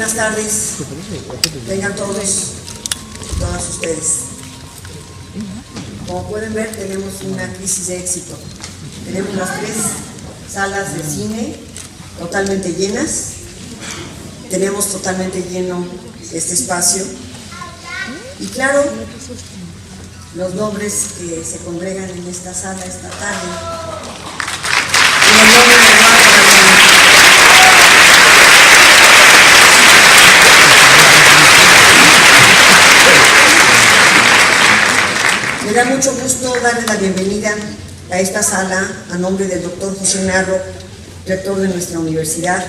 buenas tardes. Tengan todos y todas ustedes. Como pueden ver, tenemos una crisis de éxito. Tenemos las 3 salas de cine totalmente llenas. Tenemos totalmente lleno este espacio. Y claro, los nombres que se congregan en esta sala esta tarde. En el nombre de me da mucho gusto darle la bienvenida a esta sala a nombre del doctor José Narro, rector de nuestra universidad,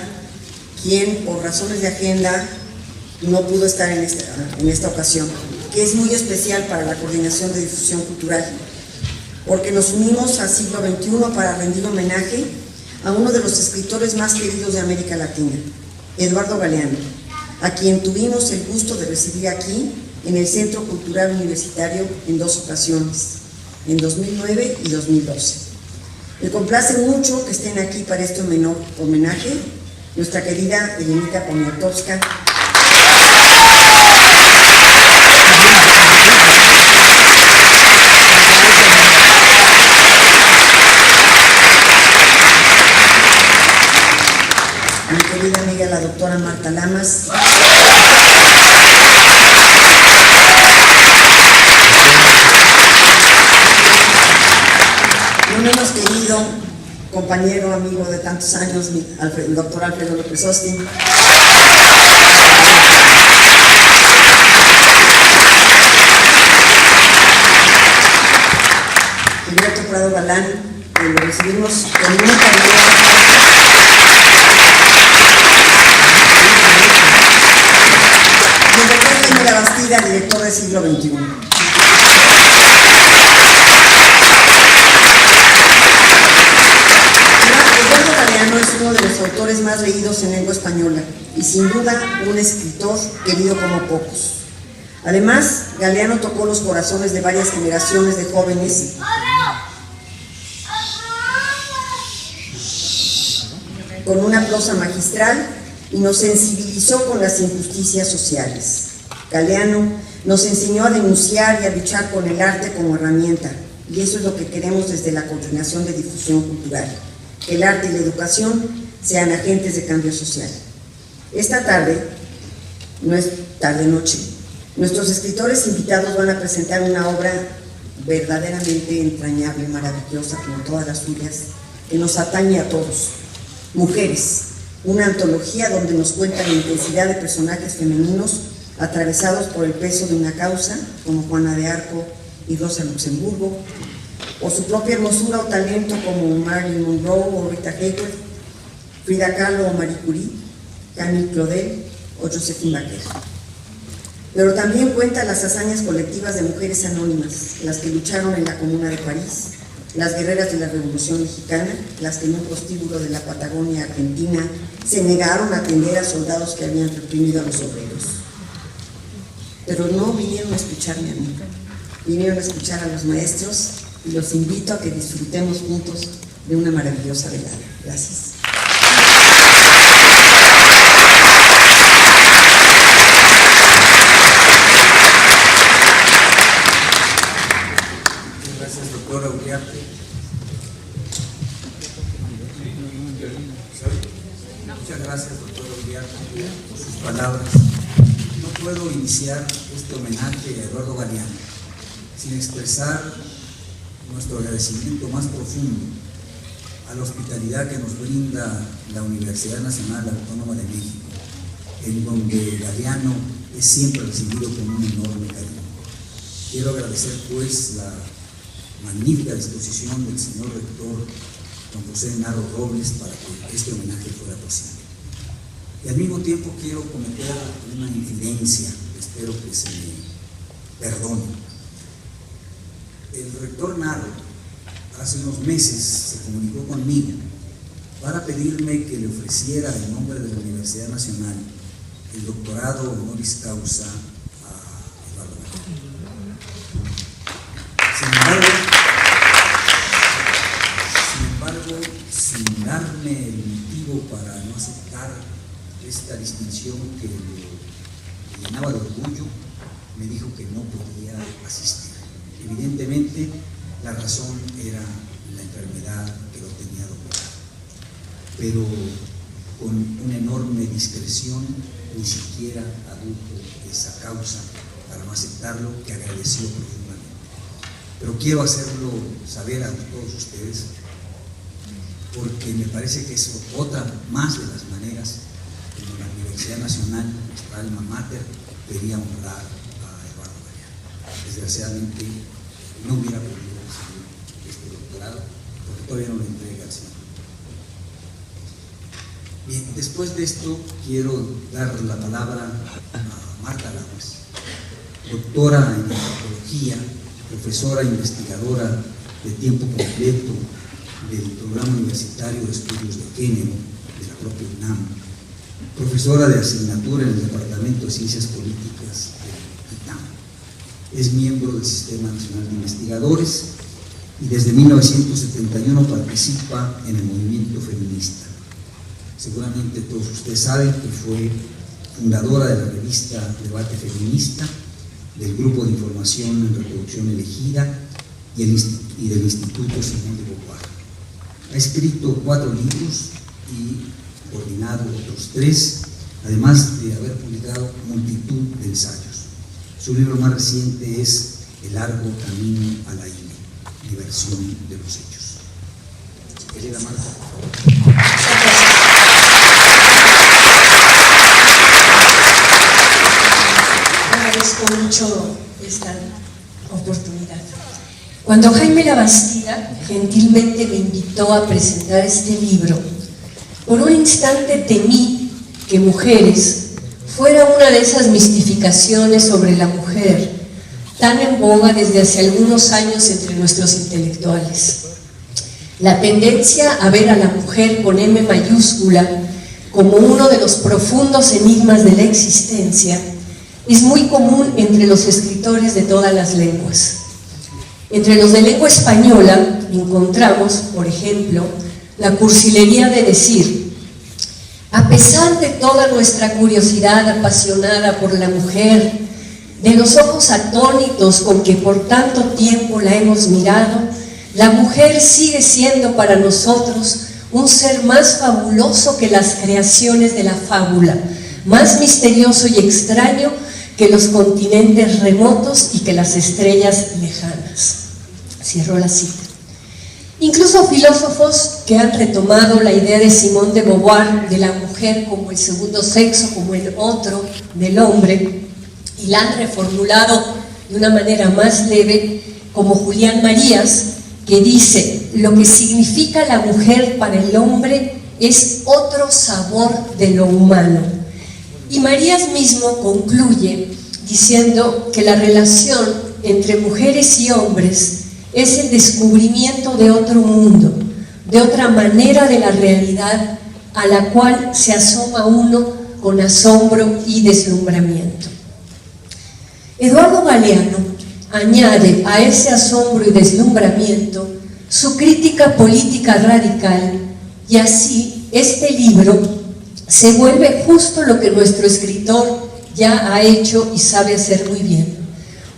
quien por razones de agenda no pudo estar en esta ocasión, que es muy especial para la Coordinación de Difusión Cultural, porque nos unimos al siglo XXI para rendir homenaje a uno de los escritores más queridos de América Latina, Eduardo Galeano, a quien tuvimos el gusto de recibir aquí en el Centro Cultural Universitario en 2 ocasiones, en 2009 y 2012. Me complace mucho que estén aquí para este homenaje nuestra querida Elenita Poniatowska, mi querida amiga la doctora Marta Lamas, no menos querido compañero, amigo de tantos años, el doctor Alfredo López Austin, Gilberto Prado Galán, que lo recibimos con mucha alegría, y el doctor Jaime Labastida, director del siglo XXI. Es uno de los autores más leídos en lengua española y sin duda un escritor querido como pocos. Además, Galeano tocó los corazones de varias generaciones de jóvenes con una prosa magistral y nos sensibilizó con las injusticias sociales. Galeano nos enseñó a denunciar y a luchar con el arte como herramienta, y eso es lo que queremos desde la Coordinación de Difusión Cultural. Que el arte y la educación sean agentes de cambio social. Esta tarde, no es tarde-noche, nuestros escritores invitados van a presentar una obra verdaderamente entrañable, maravillosa, como todas las suyas, que nos atañe a todos. Mujeres, una antología donde nos cuenta la intensidad de personajes femeninos atravesados por el peso de una causa, como Juana de Arco y Rosa Luxemburgo, o su propia hermosura o talento como Marilyn Monroe o Rita Hayworth, Frida Kahlo o Marie Curie, Camille Claudel o Josephine Baker. Pero también cuenta las hazañas colectivas de mujeres anónimas, las que lucharon en la Comuna de París, las guerreras de la Revolución Mexicana, las que en un prostíbulo de la Patagonia Argentina se negaron a atender a soldados que habían reprimido a los obreros. Pero no vinieron a escucharme a mí, vinieron a escuchar a los maestros, y los invito a que disfrutemos juntos de una maravillosa velada. Gracias. Gracias, doctora Uriarte. Muchas gracias, doctora Uriarte, por sus palabras. No puedo iniciar este homenaje a Eduardo Galeano sin expresar nuestro agradecimiento más profundo a la hospitalidad que nos brinda la Universidad Nacional Autónoma de México, en donde Galeano es siempre recibido con un enorme cariño. Quiero agradecer pues la magnífica disposición del señor rector don José Narro Robles para que este homenaje fuera posible. Y al mismo tiempo quiero cometer una infidencia, espero que se me perdone. El rector Narro hace unos meses se comunicó conmigo para pedirme que le ofreciera en nombre de la Universidad Nacional el doctorado honoris causa a Eduardo Galeano. Sin embargo, sin darme el motivo para no aceptar este esta distinción que me llenaba de orgullo, me dijo que no podía asistir. Evidentemente, la razón era la enfermedad que lo tenía doblado, pero con una enorme discreción ni siquiera adujo esa causa para no aceptarlo, que agradeció profundamente. Pero quiero hacerlo saber a todos ustedes, porque me parece que es otra más de las maneras como la Universidad Nacional, nuestra alma mater, quería honrar a Eduardo Galeano. Desgraciadamente no hubiera podido recibir este doctorado porque todavía no lo entrega al Señor. Bien, después de esto quiero dar la palabra a Marta Lamas, doctora en antropología, profesora investigadora de tiempo completo del Programa Universitario de Estudios de Género de la propia UNAM, profesora de asignatura en el Departamento de Ciencias Políticas del ITAM. Es miembro del Sistema Nacional de Investigadores y desde 1971 participa en el movimiento feminista. Seguramente todos ustedes saben que fue fundadora de la revista Debate Feminista, del Grupo de Información en Reproducción Elegida y del Instituto Simón de Beauvoir. Ha escrito 4 libros y coordinado otros 3, además de haber publicado multitud de ensayos. Su libro más reciente es El largo camino a la INE, diversión de los hechos. Querida Marta, por favor. Agradezco mucho esta oportunidad. Cuando Jaime Labastida gentilmente me invitó a presentar este libro, por un instante temí que mujeres fuera una de esas mistificaciones sobre la mujer tan en boga desde hace algunos años entre nuestros intelectuales. La tendencia a ver a la mujer con M mayúscula como uno de los profundos enigmas de la existencia es muy común entre los escritores de todas las lenguas. Entre los de lengua española encontramos, por ejemplo, la cursilería de decir: a pesar de toda nuestra curiosidad apasionada por la mujer, de los ojos atónitos con que por tanto tiempo la hemos mirado, la mujer sigue siendo para nosotros un ser más fabuloso que las creaciones de la fábula, más misterioso y extraño que los continentes remotos y que las estrellas lejanas. Cierro la cita. Incluso filósofos que han retomado la idea de Simón de Beauvoir de la mujer como el segundo sexo, como el otro del hombre, y la han reformulado de una manera más leve, como Julián Marías, que dice: lo que significa la mujer para el hombre es otro sabor de lo humano. Y Marías mismo concluye diciendo que la relación entre mujeres y hombres es el descubrimiento de otro mundo, de otra manera de la realidad a la cual se asoma uno con asombro y deslumbramiento. Eduardo Galeano añade a ese asombro y deslumbramiento su crítica política radical, y así este libro se vuelve justo lo que nuestro escritor ya ha hecho y sabe hacer muy bien: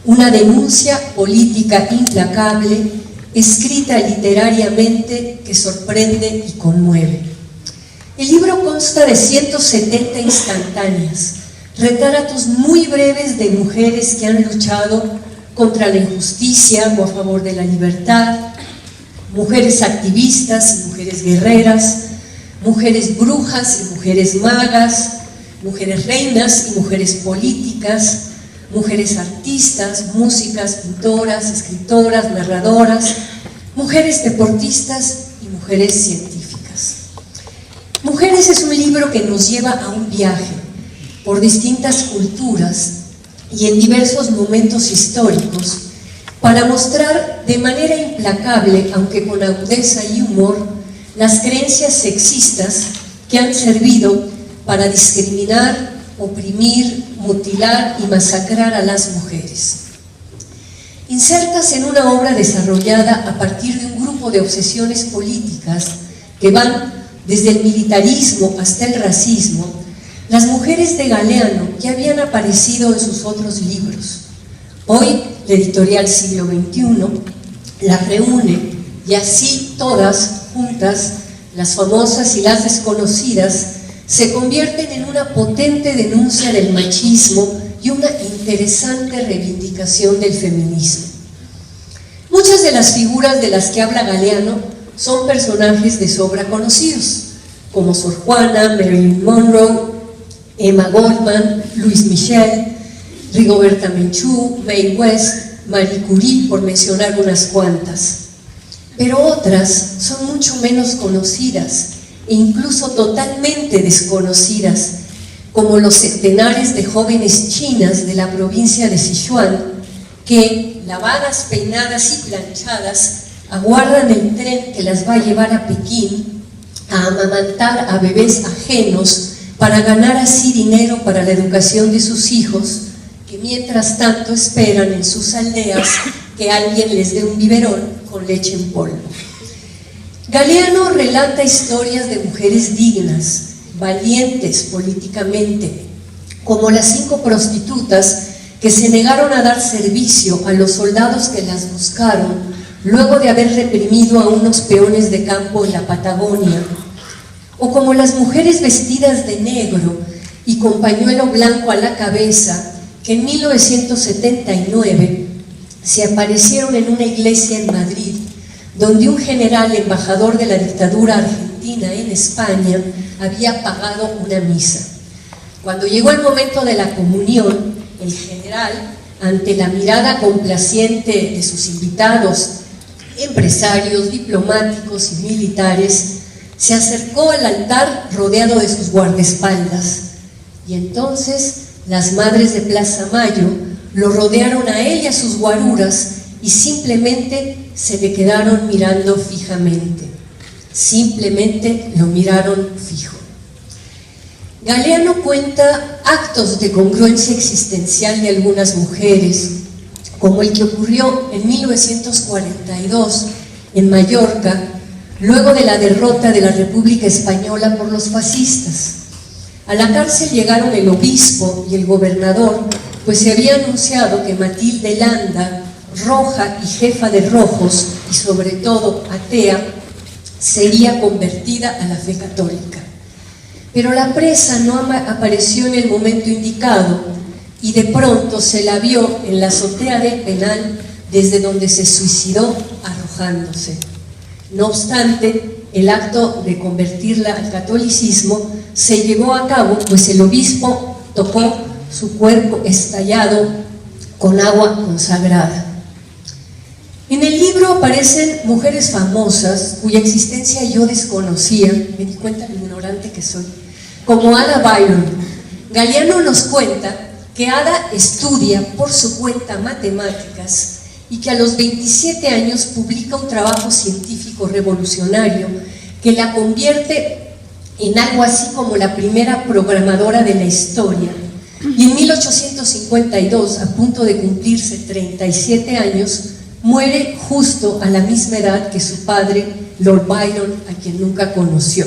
una denuncia política implacable, escrita literariamente, que sorprende y conmueve. El libro consta de 170 instantáneas, retratos muy breves de mujeres que han luchado contra la injusticia o a favor de la libertad, mujeres activistas y mujeres guerreras, mujeres brujas y mujeres magas, mujeres reinas y mujeres políticas, mujeres artistas, músicas, pintoras, escritoras, narradoras, mujeres deportistas y mujeres científicas. Mujeres es un libro que nos lleva a un viaje por distintas culturas y en diversos momentos históricos para mostrar de manera implacable, aunque con agudeza y humor, las creencias sexistas que han servido para discriminar, oprimir, mutilar y masacrar a las mujeres. Insertas en una obra desarrollada a partir de un grupo de obsesiones políticas que van desde el militarismo hasta el racismo, Las mujeres de Galeano ya habían aparecido en sus otros libros. Hoy, la editorial Siglo XXI las reúne, y así todas juntas, las famosas y las desconocidas, se convierten en una potente denuncia del machismo y una interesante reivindicación del feminismo. Muchas de las figuras de las que habla Galeano son personajes de sobra conocidos, como Sor Juana, Marilyn Monroe, Emma Goldman, Louise Michel, Rigoberta Menchú, Mae West, Marie Curie, por mencionar unas cuantas. Pero otras son mucho menos conocidas e incluso totalmente desconocidas, como los centenares de jóvenes chinas de la provincia de Sichuan que, lavadas, peinadas y planchadas, aguardan el tren que las va a llevar a Pekín a amamantar a bebés ajenos para ganar así dinero para la educación de sus hijos, que mientras tanto esperan en sus aldeas que alguien les dé un biberón con leche en polvo. Galeano relata historias de mujeres dignas, valientes políticamente, como las 5 prostitutas que se negaron a dar servicio a los soldados que las buscaron luego de haber reprimido a unos peones de campo en la Patagonia, o como las mujeres vestidas de negro y con pañuelo blanco a la cabeza que en 1979 se aparecieron en una iglesia en Madrid, donde un general embajador de la dictadura argentina en España había pagado una misa. Cuando llegó el momento de la comunión, el general, ante la mirada complaciente de sus invitados, empresarios, diplomáticos y militares, se acercó al altar rodeado de sus guardaespaldas, y entonces las madres de Plaza Mayo lo rodearon a él y a sus guaruras y simplemente se le quedaron mirando fijamente. Simplemente lo miraron fijo. Galeano cuenta actos de congruencia existencial de algunas mujeres, como el que ocurrió en 1942 en Mallorca, luego de la derrota de la República Española por los fascistas. A la cárcel llegaron el obispo y el gobernador, pues se había anunciado que Matilde Landa, roja y jefa de rojos, y sobre todo atea, sería convertida a la fe católica. Pero la presa no apareció en el momento indicado y de pronto se la vio en la azotea del penal desde donde se suicidó arrojándose. No obstante, el acto de convertirla al catolicismo se llevó a cabo, pues el obispo tocó su cuerpo estallado con agua consagrada. En el libro aparecen mujeres famosas cuya existencia yo desconocía, me di cuenta de lo ignorante que soy, como Ada Byron. Galeano nos cuenta que Ada estudia por su cuenta matemáticas y que a los 27 años publica un trabajo científico revolucionario que la convierte en algo así como la primera programadora de la historia. Y en 1852, a punto de cumplirse 37 años, muere justo a la misma edad que su padre, Lord Byron, a quien nunca conoció.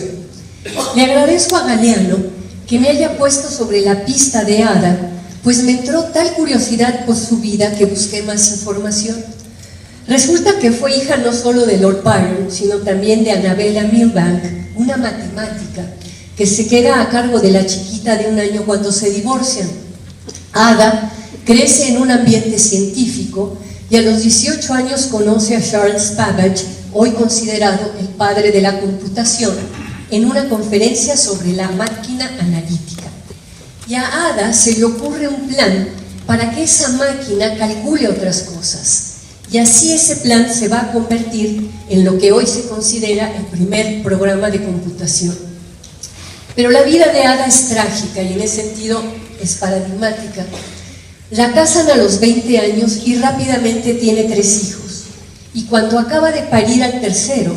Le agradezco a Galeano que me haya puesto sobre la pista de Ada, pues me entró tal curiosidad por su vida que busqué más información. Resulta que fue hija no solo de Lord Byron, sino también de Annabella Milbank, una matemática que se queda a cargo de la chiquita de 1 año cuando se divorcian. Ada crece en un ambiente científico y a los 18 años conoce a Charles Babbage, hoy considerado el padre de la computación, en una conferencia sobre la máquina analítica. Y a Ada se le ocurre un plan para que esa máquina calcule otras cosas. Y así ese plan se va a convertir en lo que hoy se considera el primer programa de computación. Pero la vida de Ada es trágica y en ese sentido es paradigmática. La casan a los 20 años y rápidamente tiene 3 hijos. Y cuando acaba de parir al tercero,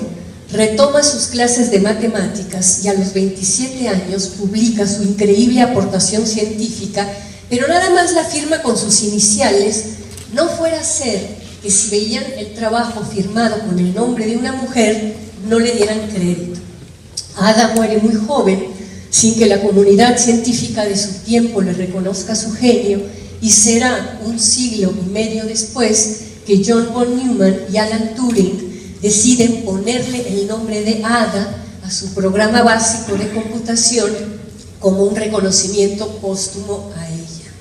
retoma sus clases de matemáticas y a los 27 años publica su increíble aportación científica, pero nada más la firma con sus iniciales, no fuera a ser que si veían el trabajo firmado con el nombre de una mujer, no le dieran crédito. Ada muere muy joven, sin que la comunidad científica de su tiempo le reconozca su genio, y será un siglo y medio después que John von Neumann y Alan Turing deciden ponerle el nombre de Ada a su programa básico de computación como un reconocimiento póstumo a ella.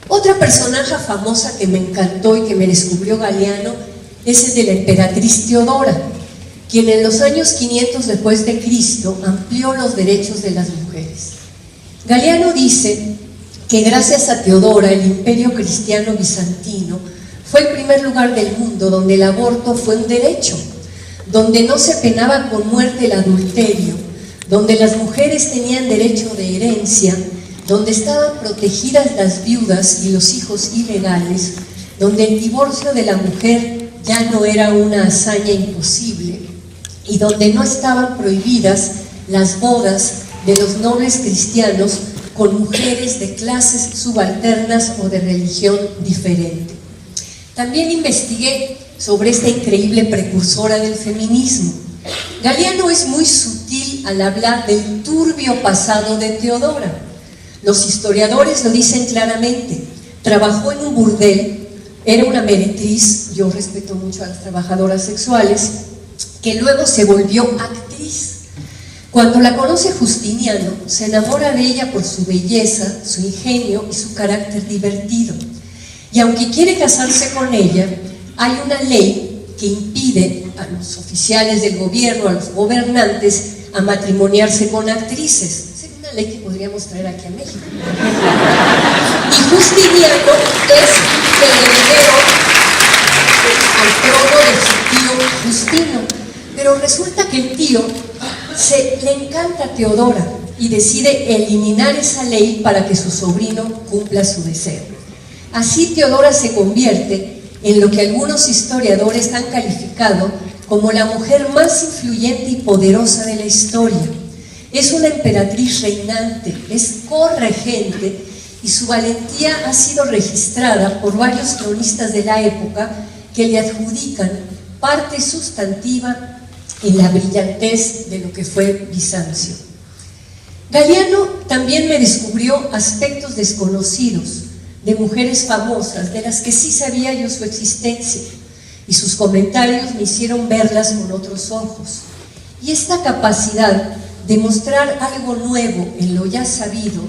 Otra personaje famosa que me encantó y que me descubrió Galeano es el de la emperatriz Teodora, quien en los años 500 después de Cristo amplió los derechos de las mujeres. Galeano dice que gracias a Teodora el imperio cristiano bizantino fue el primer lugar del mundo donde el aborto fue un derecho, donde no se penaba con muerte el adulterio, donde las mujeres tenían derecho de herencia, donde estaban protegidas las viudas y los hijos ilegales, donde el divorcio de la mujer ya no era una hazaña imposible y donde no estaban prohibidas las bodas de los nobles cristianos con mujeres de clases subalternas o de religión diferente. También investigué sobre esta increíble precursora del feminismo. Galeano es muy sutil al hablar del turbio pasado de Teodora. Los historiadores lo dicen claramente. Trabajó en un burdel, era una meretriz, yo respeto mucho a las trabajadoras sexuales, que luego se volvió actriz. Cuando la conoce Justiniano, se enamora de ella por su belleza, su ingenio y su carácter divertido. Y aunque quiere casarse con ella, hay una ley que impide a los oficiales del gobierno, a los gobernantes, a matrimoniarse con actrices. Es una ley que podríamos traer aquí a México. Y Justiniano es el heredero al trono de su tío Justino. Pero resulta que el tío le encanta a Teodora y decide eliminar esa ley para que su sobrino cumpla su deseo. Así Teodora se convierte en lo que algunos historiadores han calificado como la mujer más influyente y poderosa de la historia. Es una emperatriz reinante, es corregente y su valentía ha sido registrada por varios cronistas de la época que le adjudican parte sustantiva en la brillantez de lo que fue Bizancio. Galeano también me descubrió aspectos desconocidos de mujeres famosas, de las que sí sabía yo su existencia, y sus comentarios me hicieron verlas con otros ojos. Y esta capacidad de mostrar algo nuevo en lo ya sabido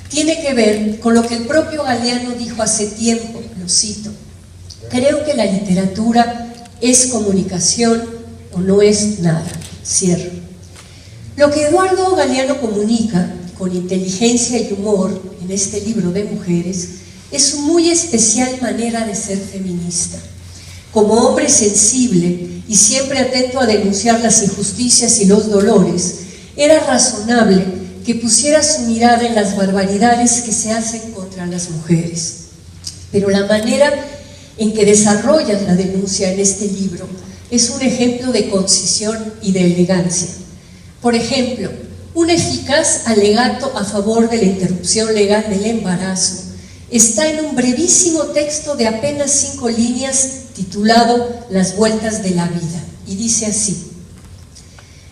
tiene que ver con lo que el propio Galeano dijo hace tiempo, lo cito: creo que la literatura es comunicación o no es nada. Cierro. Lo que Eduardo Galeano comunica con inteligencia y humor en este libro de mujeres es su muy especial manera de ser feminista. Como hombre sensible y siempre atento a denunciar las injusticias y los dolores, era razonable que pusiera su mirada en las barbaridades que se hacen contra las mujeres. Pero la manera en que desarrolla la denuncia en este libro es un ejemplo de concisión y de elegancia. Por ejemplo, un eficaz alegato a favor de la interrupción legal del embarazo está en un brevísimo texto de apenas 5 líneas titulado Las vueltas de la vida, y dice así: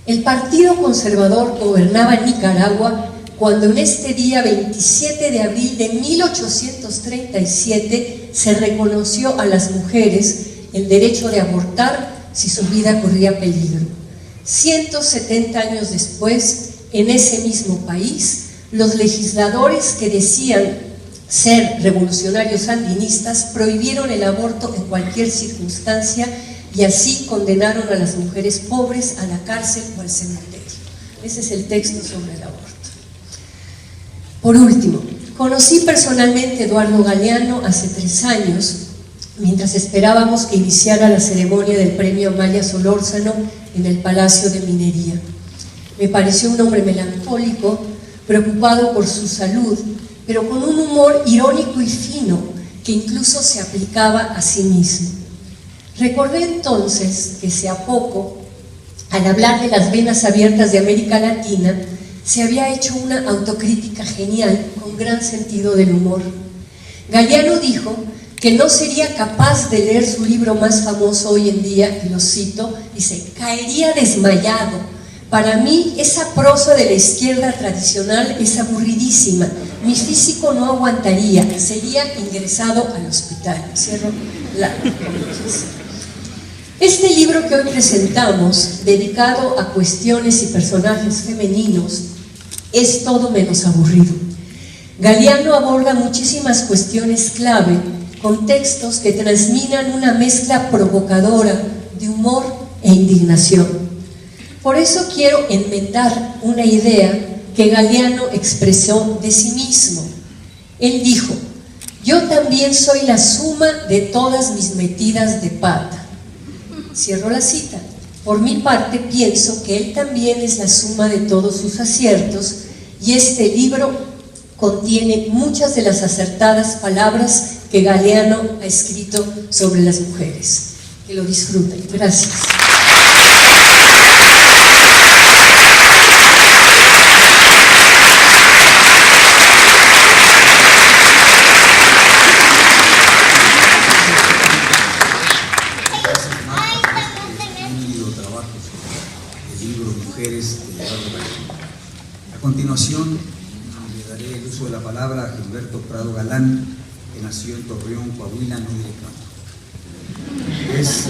el Partido Conservador gobernaba en Nicaragua cuando en este día 27 de abril de 1837 se reconoció a las mujeres el derecho de abortar si su vida corría peligro. 170 años después, en ese mismo país, los legisladores que decían ser revolucionarios sandinistas prohibieron el aborto en cualquier circunstancia y así condenaron a las mujeres pobres a la cárcel o al cementerio. Ese es el texto sobre el aborto. Por último, conocí personalmente a Eduardo Galeano hace 3 años, mientras esperábamos que iniciara la ceremonia del premio Amalia Solórzano en el Palacio de Minería. Me pareció un hombre melancólico, preocupado por su salud, pero con un humor irónico y fino que incluso se aplicaba a sí mismo. Recordé entonces que hace poco, al hablar de las venas abiertas de América Latina, se había hecho una autocrítica genial con gran sentido del humor. Galeano dijo que no sería capaz de leer su libro más famoso hoy en día, y lo cito, dice: caería desmayado, Para mí, esa prosa de la izquierda tradicional es aburridísima. Mi físico no aguantaría, sería ingresado al hospital. Cierro la comillas. Este libro que hoy presentamos, dedicado a cuestiones y personajes femeninos, es todo menos aburrido. Galeano aborda muchísimas cuestiones clave, con textos que transminan una mezcla provocadora de humor e indignación. Por eso quiero enmendar una idea que Galeano expresó de sí mismo. Él dijo: yo también soy la suma de todas mis metidas de pata. Cierro la cita. Por mi parte pienso que él también es la suma de todos sus aciertos, y este libro contiene muchas de las acertadas palabras que Galeano ha escrito sobre las mujeres. Que lo disfruten. Gracias. A continuación, le daré el uso de la palabra a Gilberto Prado Galán, que nació en Torreón, Coahuila, no diré cuándo. Es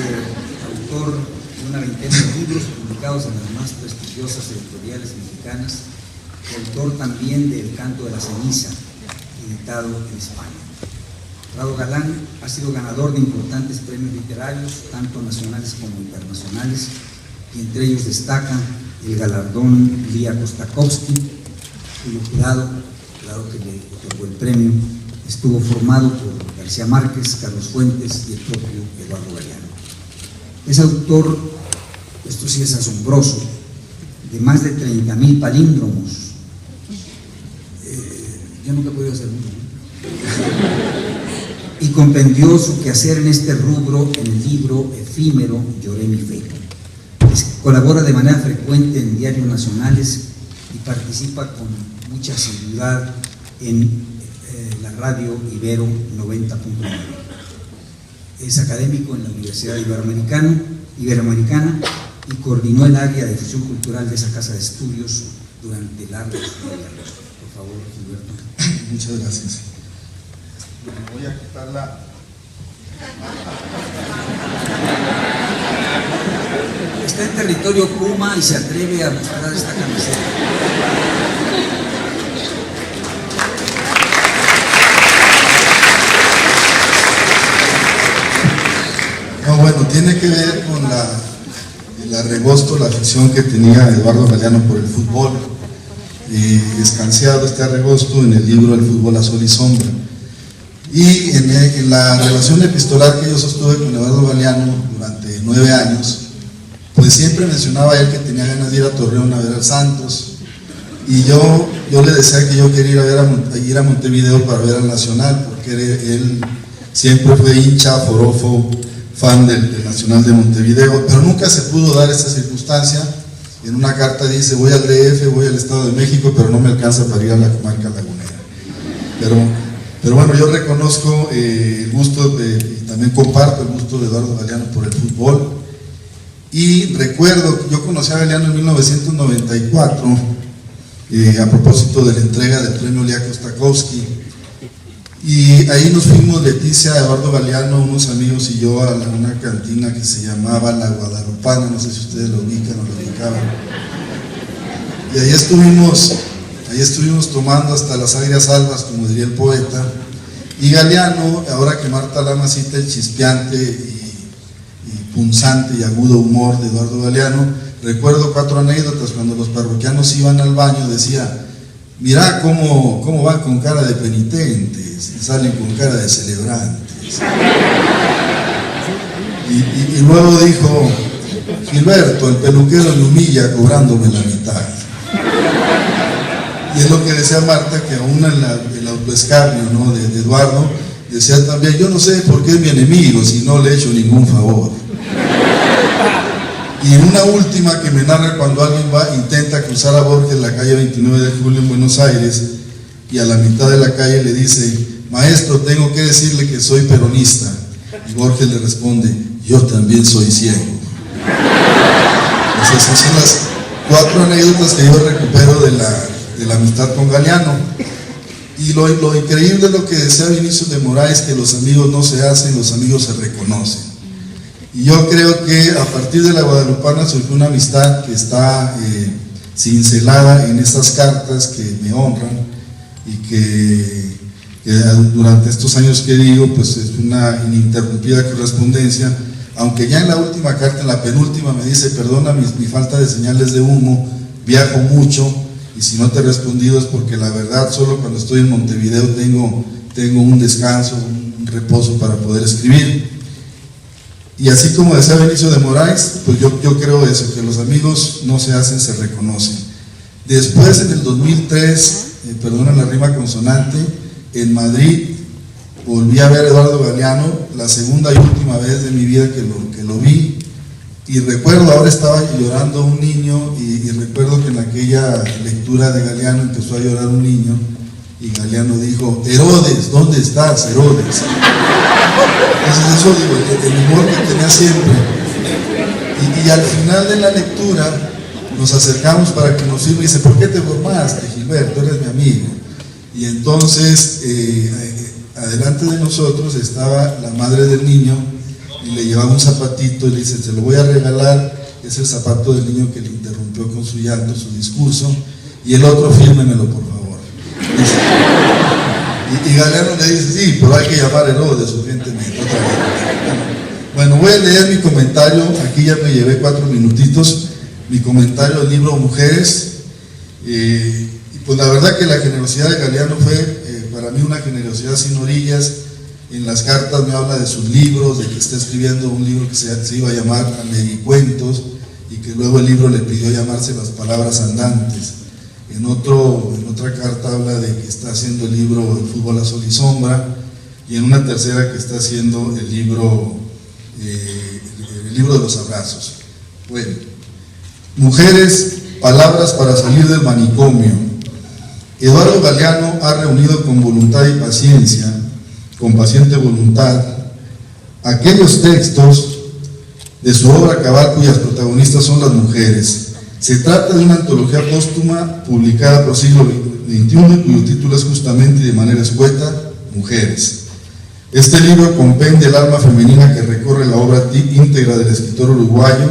autor de una veintena de libros publicados en las más prestigiosas editoriales mexicanas y autor también de El canto de la ceniza, editado en España. Prado Galán ha sido ganador de importantes premios literarios, tanto nacionales como internacionales, y entre ellos destaca el galardón Lía Kostakowski, cuyo jurado que le otorgó el premio, estuvo formado por García Márquez, Carlos Fuentes y el propio Eduardo Galeano. Es autor, esto sí es asombroso, de más de 30,000 palíndromos. Yo nunca he podido hacer uno, ¿no? Y compendió su quehacer en este rubro en el libro efímero Lloré mi fe. Colabora de manera frecuente en diarios nacionales y participa con mucha asiduidad en la radio Ibero 90.9. Es académico en la Universidad Iberoamericana y coordinó el área de difusión cultural de esa casa de estudios durante largos años. Por favor, Gilberto. Muchas gracias. Voy a quitar la... Está en territorio Puma y se atreve a mostrar esta camiseta. No, bueno, tiene que ver con el arregosto, la afición que tenía Eduardo Galeano por el fútbol. Escanciado este arregosto en el libro El fútbol a sol y sombra. Y en la relación epistolar que yo sostuve con Eduardo Galeano durante 9 años, pues siempre mencionaba a él que tenía ganas de ir a Torreón a ver al Santos, y yo le decía que yo quería ir a Montevideo para ver al Nacional, porque él siempre fue hincha, forofo, fan del Nacional de Montevideo, pero nunca se pudo dar esta circunstancia. En una carta dice: voy al DF, voy al Estado de México, pero no me alcanza para ir a la comarca lagunera. Pero bueno, yo reconozco el gusto y también comparto el gusto de Eduardo Galeano por el fútbol. Y recuerdo que yo conocí a Galeano en 1994, a propósito de la entrega del premio Lía Kostakowski, y ahí nos fuimos Leticia, Eduardo Galeano, unos amigos y yo a una cantina que se llamaba La Guadalupana, no sé si ustedes lo ubican o lo ubicaban, y ahí estuvimos tomando hasta las agrias albas, como diría el poeta. Y Galeano, ahora que Marta Lama cita el chispeante y punzante y agudo humor de Eduardo Galeano, recuerdo 4 anécdotas. Cuando los parroquianos iban al baño decía: mirá cómo van con cara de penitentes y salen con cara de celebrantes. Y luego dijo: Gilberto, el peluquero me humilla cobrándome la mitad. Y es lo que decía Marta, que aún en el autoescarnio, ¿no?, de Eduardo, decía también: yo no sé por qué es mi enemigo si no le he hecho ningún favor. Y en una última que me narra cuando alguien intenta cruzar a Borges la calle 29 de julio en Buenos Aires, y a la mitad de la calle le dice: maestro, tengo que decirle que soy peronista. Y Borges le responde: yo también soy ciego. Entonces, 4 anécdotas que yo recupero de la amistad con Galeano. Y lo increíble es lo que decía Vinicius de Moraes, que los amigos no se hacen, los amigos se reconocen. Y yo creo que a partir de la Guadalupana surgió una amistad que está cincelada en estas cartas que me honran y que durante estos años que digo, pues es una ininterrumpida correspondencia, aunque ya en la última carta, en la penúltima, me dice: perdona mi falta de señales de humo, viajo mucho y si no te he respondido es porque la verdad solo cuando estoy en Montevideo tengo un descanso, un reposo para poder escribir. Y así como decía Benicio de Moraes, pues yo creo eso, que los amigos no se hacen, se reconocen. Después, en el 2003, perdona la rima consonante, en Madrid volví a ver a Eduardo Galeano, la segunda y última vez de mi vida que lo vi, y recuerdo, ahora estaba llorando un niño, y recuerdo que en aquella lectura de Galeano empezó a llorar un niño, y Galeano dijo: Herodes, ¿dónde estás, Herodes? Entonces eso digo, el humor que tenía siempre. Y al final de la lectura nos acercamos para que nos sirva y dice: ¿por qué te formaste, Gilberto? Eres mi amigo. Y entonces adelante de nosotros estaba la madre del niño y le llevaba un zapatito y le dice: se lo voy a regalar, es el zapato del niño que le interrumpió con su llanto su discurso, y el otro fírmemelo por favor. Y Galeano le dice: sí, pero hay que llamar a Herodes urgentemente, otra vez. Bueno, voy a leer mi comentario, aquí ya me llevé 4 minutitos, mi comentario del libro Mujeres. Y pues la verdad que la generosidad de Galeano fue para mí una generosidad sin orillas. En las cartas me habla de sus libros, de que está escribiendo un libro que se iba a llamar Americuentos, y que luego el libro le pidió llamarse Las Palabras Andantes. En otra carta habla de que está haciendo el libro El Fútbol a Sol y Sombra, y en una tercera que está haciendo el libro de los abrazos. Bueno, Mujeres, palabras para salir del manicomio. Eduardo Galeano ha reunido con voluntad y paciencia, con paciente voluntad, aquellos textos de su obra cabal cuyas protagonistas son las mujeres. Se trata de una antología póstuma publicada por siglo XXI, cuyo título es justamente y de manera escueta: Mujeres. Este libro compendia el alma femenina que recorre la obra íntegra del escritor uruguayo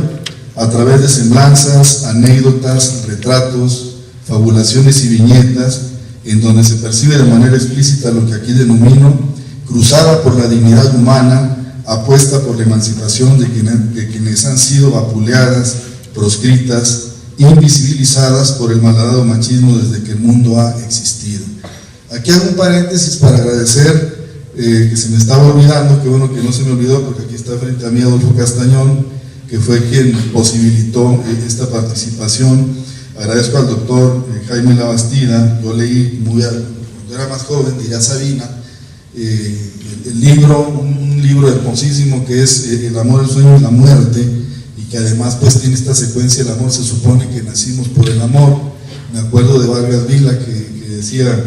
a través de semblanzas, anécdotas, retratos, fabulaciones y viñetas, en donde se percibe de manera explícita lo que aquí denomino cruzada por la dignidad humana, apuesta por la emancipación de quienes han sido vapuleadas, proscritas, invisibilizadas por el malhadado machismo desde que el mundo ha existido. Aquí hago un paréntesis para agradecer, que se me estaba olvidando, que bueno que no se me olvidó porque aquí está frente a mí Adolfo Castañón, que fue quien posibilitó esta participación. Agradezco al doctor Jaime Labastida. Yo leí cuando era más joven, diría Sabina, el libro, un libro hermosísimo que es El amor, el sueño y la muerte, y que además pues tiene esta secuencia: el amor, se supone que nacimos por el amor. Me acuerdo de Vargas Vila que decía: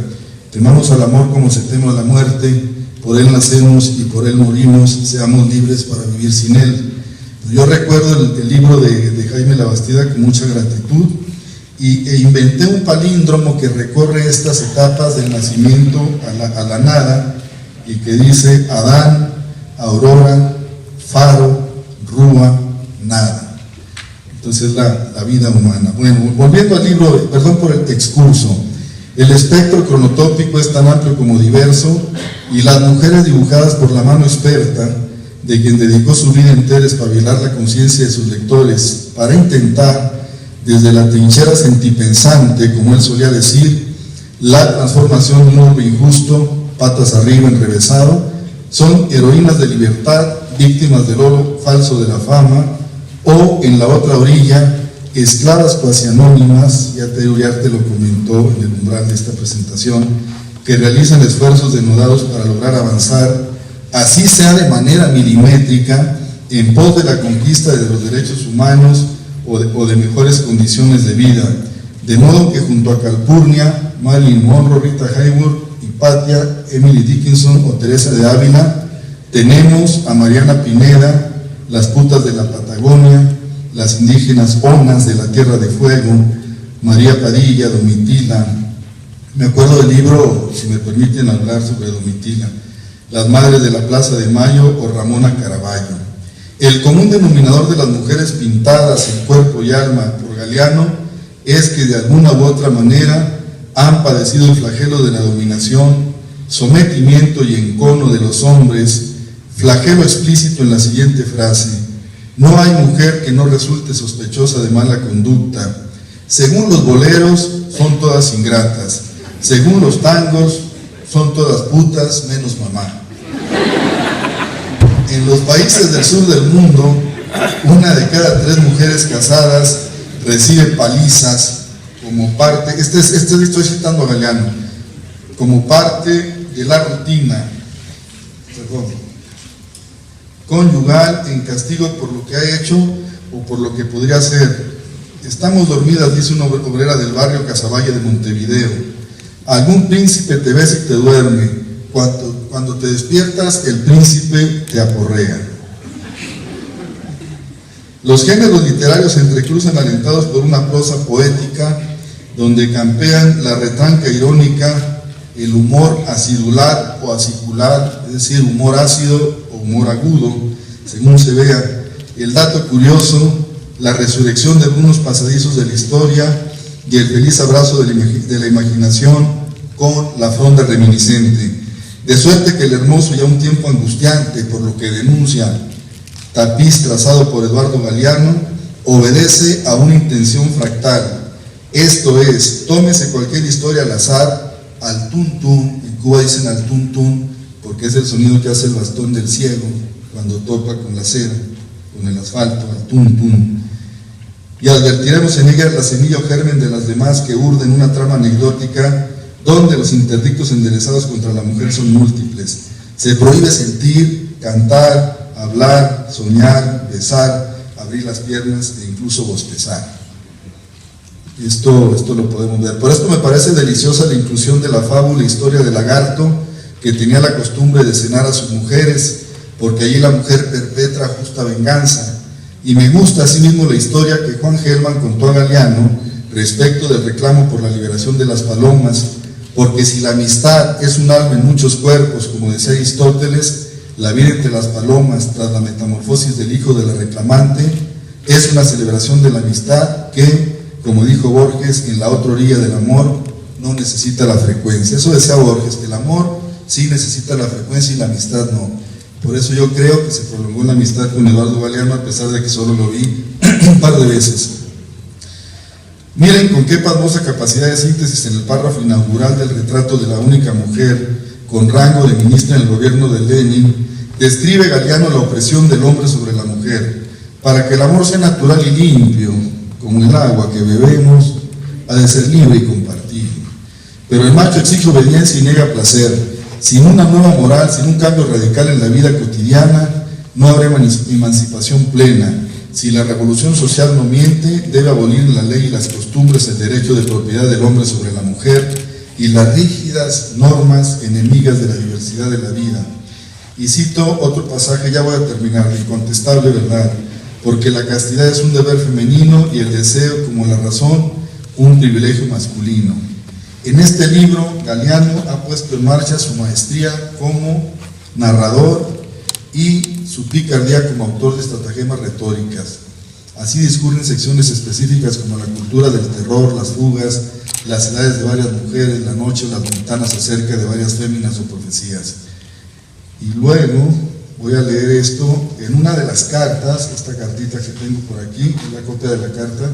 temamos al amor como se teme a la muerte, por él nacemos y por él morimos, seamos libres para vivir sin él. Yo recuerdo el libro de Jaime Labastida con mucha gratitud, e inventé un palíndromo que recorre estas etapas del nacimiento a la nada, y que dice: Adán, Aurora, Faro, Rúa, nada. Entonces la vida humana. Bueno, volviendo al libro, perdón por el excurso. El espectro cronotópico es tan amplio como diverso, y las mujeres dibujadas por la mano experta de quien dedicó su vida entera a espabilar la conciencia de sus lectores para intentar, desde la trinchera sentipensante, como él solía decir, la transformación de un hombre injusto, patas arriba, enrevesado, son heroínas de libertad, víctimas del oro falso de la fama, o en la otra orilla, esclavas cuasi anónimas, ya Teo Uriarte lo comentó en el umbral de esta presentación, que realizan esfuerzos denodados para lograr avanzar, así sea de manera milimétrica, en pos de la conquista de los derechos humanos o de mejores condiciones de vida, de modo que junto a Calpurnia, Marilyn Monroe, Rita Hayworth, Hipatia, Emily Dickinson o Teresa de Ávila, tenemos a Mariana Pineda, las putas de la Patagonia, las indígenas onas de la Tierra de Fuego, María Padilla, Domitila. Me acuerdo del libro, si me permiten hablar sobre Domitila, Las Madres de la Plaza de Mayo o Ramona Caraballo. El común denominador de las mujeres pintadas en cuerpo y alma por Galeano es que de alguna u otra manera han padecido el flagelo de la dominación, sometimiento y encono de los hombres, flagelo explícito en la siguiente frase: no hay mujer que no resulte sospechosa de mala conducta. Según los boleros, son todas ingratas. Según los tangos, son todas putas, menos mamá. En los países del sur del mundo, 1 de cada 3 mujeres casadas recibe palizas como parte, estoy citando a Galeano, como parte de la rutina conyugal en castigo por lo que ha hecho o por lo que podría hacer. Estamos dormidas, dice una obrera del barrio Casaballe de Montevideo. Algún príncipe te besa y te duerme. Cuando te despiertas, el príncipe te aporrea. Los géneros literarios se entrecruzan alentados por una prosa poética donde campean la retranca irónica, el humor acidular o acicular, es decir, humor ácido o humor agudo, según se vea, el dato curioso, la resurrección de algunos pasadizos de la historia y el feliz abrazo de la imaginación con la fronda reminiscente. De suerte que el hermoso y a un tiempo angustiante, por lo que denuncia tapiz trazado por Eduardo Galeano, obedece a una intención fractal. Esto es, tómese cualquier historia al azar, al tuntún, en Cuba dicen al tuntún, porque es el sonido que hace el bastón del ciego cuando topa con la cera, con el asfalto, al tuntún. Y advertiremos en ella la semilla o germen de las demás que urden una trama anecdótica donde los interdictos enderezados contra la mujer son múltiples. Se prohíbe sentir, cantar, hablar, soñar, besar, abrir las piernas e incluso bostezar. Esto lo podemos ver. Por esto me parece deliciosa la inclusión de la fábula Historia del Lagarto, que tenía la costumbre de cenar a sus mujeres, porque allí la mujer perpetra justa venganza. Y me gusta asimismo la historia que Juan Gelman contó a Galeano respecto del reclamo por la liberación de las palomas, porque si la amistad es un alma en muchos cuerpos, como decía Aristóteles, la vida entre las palomas, tras la metamorfosis del hijo de la reclamante, es una celebración de la amistad que, como dijo Borges, en la otra orilla del amor no necesita la frecuencia. Eso decía Borges, que el amor sí necesita la frecuencia y la amistad no. Por eso yo creo que se prolongó la amistad con Eduardo Galeano, a pesar de que solo lo vi un par de veces. Miren con qué pasmosa capacidad de síntesis en el párrafo inaugural del retrato de la única mujer con rango de ministra en el gobierno de Lenin, describe Galeano la opresión del hombre sobre la mujer. Para que el amor sea natural y limpio, como el agua que bebemos, ha de ser libre y compartido. Pero el macho exige obediencia y niega placer. Sin una nueva moral, sin un cambio radical en la vida cotidiana, no habrá emancipación plena. Si la revolución social no miente, debe abolir en la ley y las costumbres el derecho de propiedad del hombre sobre la mujer y las rígidas normas enemigas de la diversidad de la vida. Y cito otro pasaje, ya voy a terminar, de incontestable verdad, porque la castidad es un deber femenino y el deseo, como la razón, un privilegio masculino. En este libro, Galeano ha puesto en marcha su maestría como narrador y su picardía como autor de estratagemas retóricas. Así discurren secciones específicas como la cultura del terror, las fugas, las edades de varias mujeres, la noche o las ventanas acerca de varias féminas o profecías. Y luego voy a leer esto en una de las cartas, esta cartita que tengo por aquí, la copia de la carta.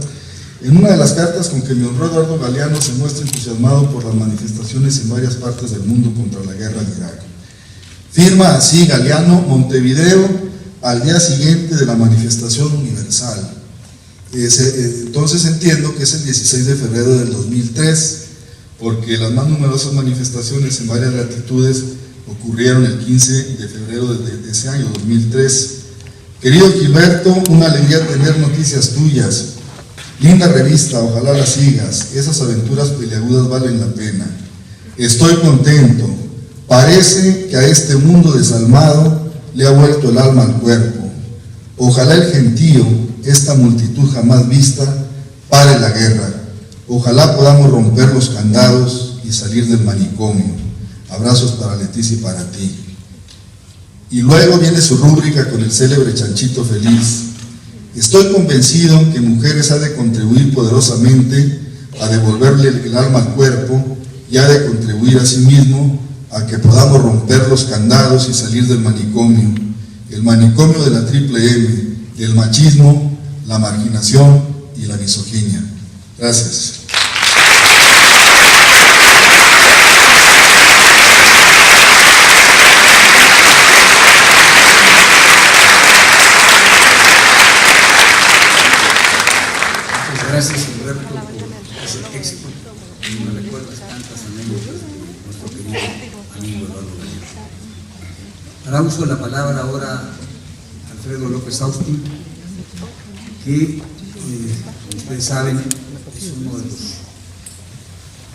En una de las cartas con que me honró Eduardo Galeano se muestra entusiasmado por las manifestaciones en varias partes del mundo contra la guerra de Irak. Firma así Galeano: Montevideo, al día siguiente de la manifestación universal. Entonces entiendo que es el 16 de febrero del 2003, porque las más numerosas manifestaciones en varias latitudes ocurrieron el 15 de febrero de ese año, 2003. Querido Gilberto, una alegría tener noticias tuyas. Linda revista, ojalá la sigas, esas aventuras peliagudas valen la pena. Estoy contento, parece que a este mundo desalmado le ha vuelto el alma al cuerpo. Ojalá el gentío, esta multitud jamás vista pare la guerra. Ojalá podamos romper los candados y salir del manicomio. Abrazos para Leticia y para ti. Y luego viene su rúbrica con el célebre chanchito feliz. Estoy convencido que Mujeres ha de contribuir poderosamente a devolverle el alma al cuerpo y ha de contribuir a sí mismo a que podamos romper los candados y salir del manicomio, el manicomio de la triple M, del machismo, la marginación y la misoginia. Gracias. Gracias, Alberto, por ese texto y me recuerdas tantas anécdotas de nuestro querido amigo Eduardo Galeano. Hará uso de la palabra ahora Alfredo López Austin, que, como ustedes saben, es uno de los,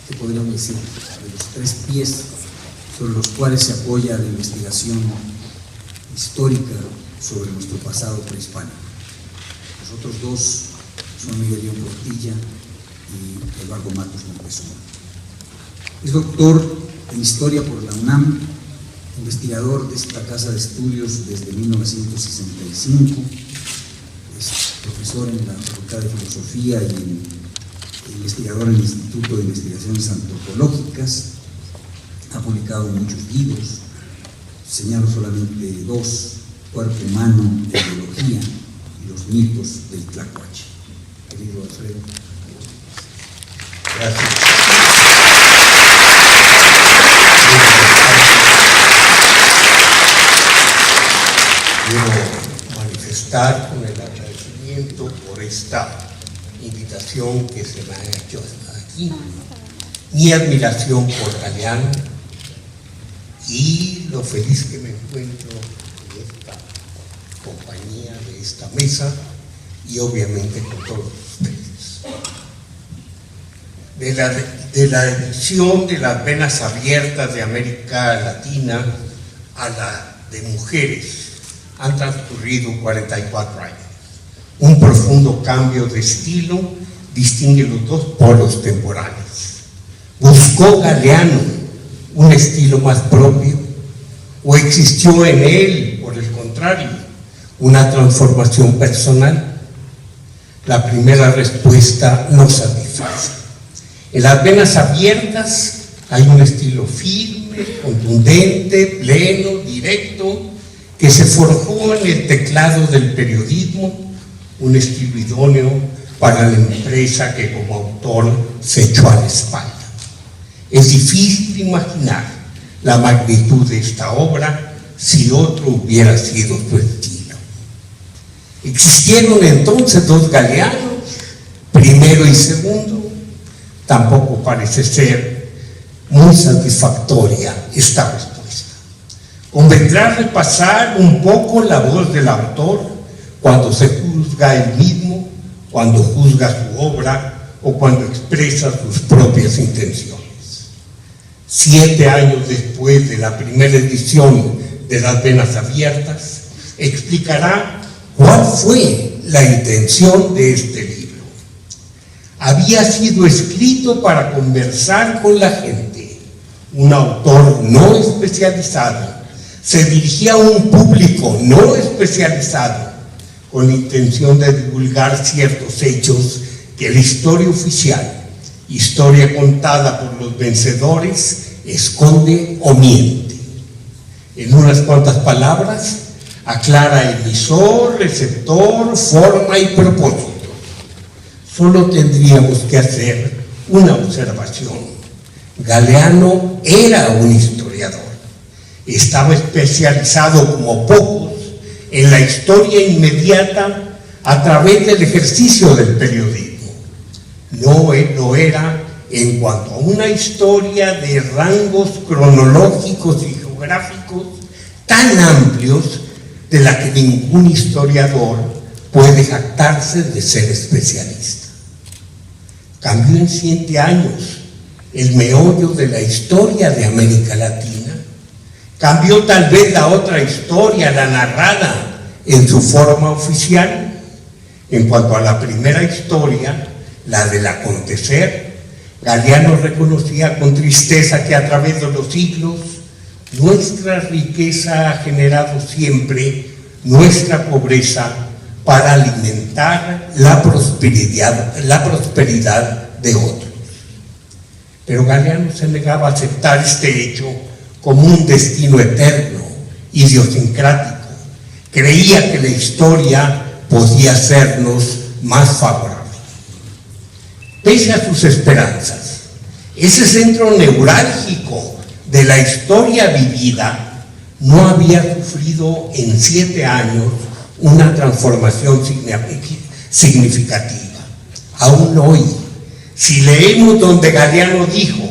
¿qué podríamos decir?, de los tres pies sobre los cuales se apoya la investigación histórica sobre nuestro pasado prehispánico. Los otros dos son Miguel León Portilla y Eduardo Matos Montezuma. Es doctor en Historia por la UNAM, investigador de esta casa de estudios desde 1965, es profesor en la Facultad de Filosofía y investigador en el Instituto de Investigaciones Antropológicas, ha publicado muchos libros, señalo solamente dos: Cuerpo Humano, Ideología y Los Mitos del Tlacuache. Querido Alfredo. Gracias. Quiero manifestar con el agradecimiento por esta invitación que se me ha hecho aquí, mi admiración por Galeano y lo feliz que me encuentro en esta compañía, de esta mesa, y obviamente con todos ustedes. De la edición de Las Venas Abiertas de América Latina a la de Mujeres han transcurrido 44 años. Un profundo cambio de estilo distingue los dos polos temporales. ¿Buscó Galeano un estilo más propio o existió en él, por el contrario, una transformación personal? La primera respuesta no satisface. En Las Venas Abiertas hay un estilo firme, contundente, pleno, directo, que se forjó en el teclado del periodismo, un estilo idóneo para la empresa que como autor se echó a la espalda. Es difícil imaginar la magnitud de esta obra si otro hubiera sido su estilo. ¿Existieron entonces dos Galeanos, primero y segundo? Tampoco parece ser muy satisfactoria esta respuesta. Convendrá repasar un poco la voz del autor cuando se juzga él mismo, cuando juzga su obra o cuando expresa sus propias intenciones. 7 años después de la primera edición de Las Venas Abiertas, explicará ¿cuál fue la intención de este libro? Había sido escrito para conversar con la gente. Un autor no especializado se dirigía a un público no especializado con la intención de divulgar ciertos hechos que la historia oficial, historia contada por los vencedores, esconde o miente. En unas cuantas palabras, aclara emisor, receptor, forma y propósito. Solo tendríamos que hacer una observación. Galeano era un historiador. Estaba especializado como pocos en la historia inmediata a través del ejercicio del periodismo. No lo era en cuanto a una historia de rangos cronológicos y geográficos tan amplios de la que ningún historiador puede jactarse de ser especialista. Cambió en 7 años el meollo de la historia de América Latina. Cambió tal vez la otra historia, la narrada en su forma oficial. En cuanto a la primera historia, la del acontecer, Galeano reconocía con tristeza que a través de los siglos nuestra riqueza ha generado siempre nuestra pobreza para alimentar la prosperidad de otros. Pero Galeano se negaba a aceptar este hecho como un destino eterno, idiosincrático. Creía que la historia podía sernos más favorable. Pese a sus esperanzas, ese centro neurálgico de la historia vivida no había sufrido en 7 años una transformación significativa. Aún hoy, si leemos donde Galeano dijo: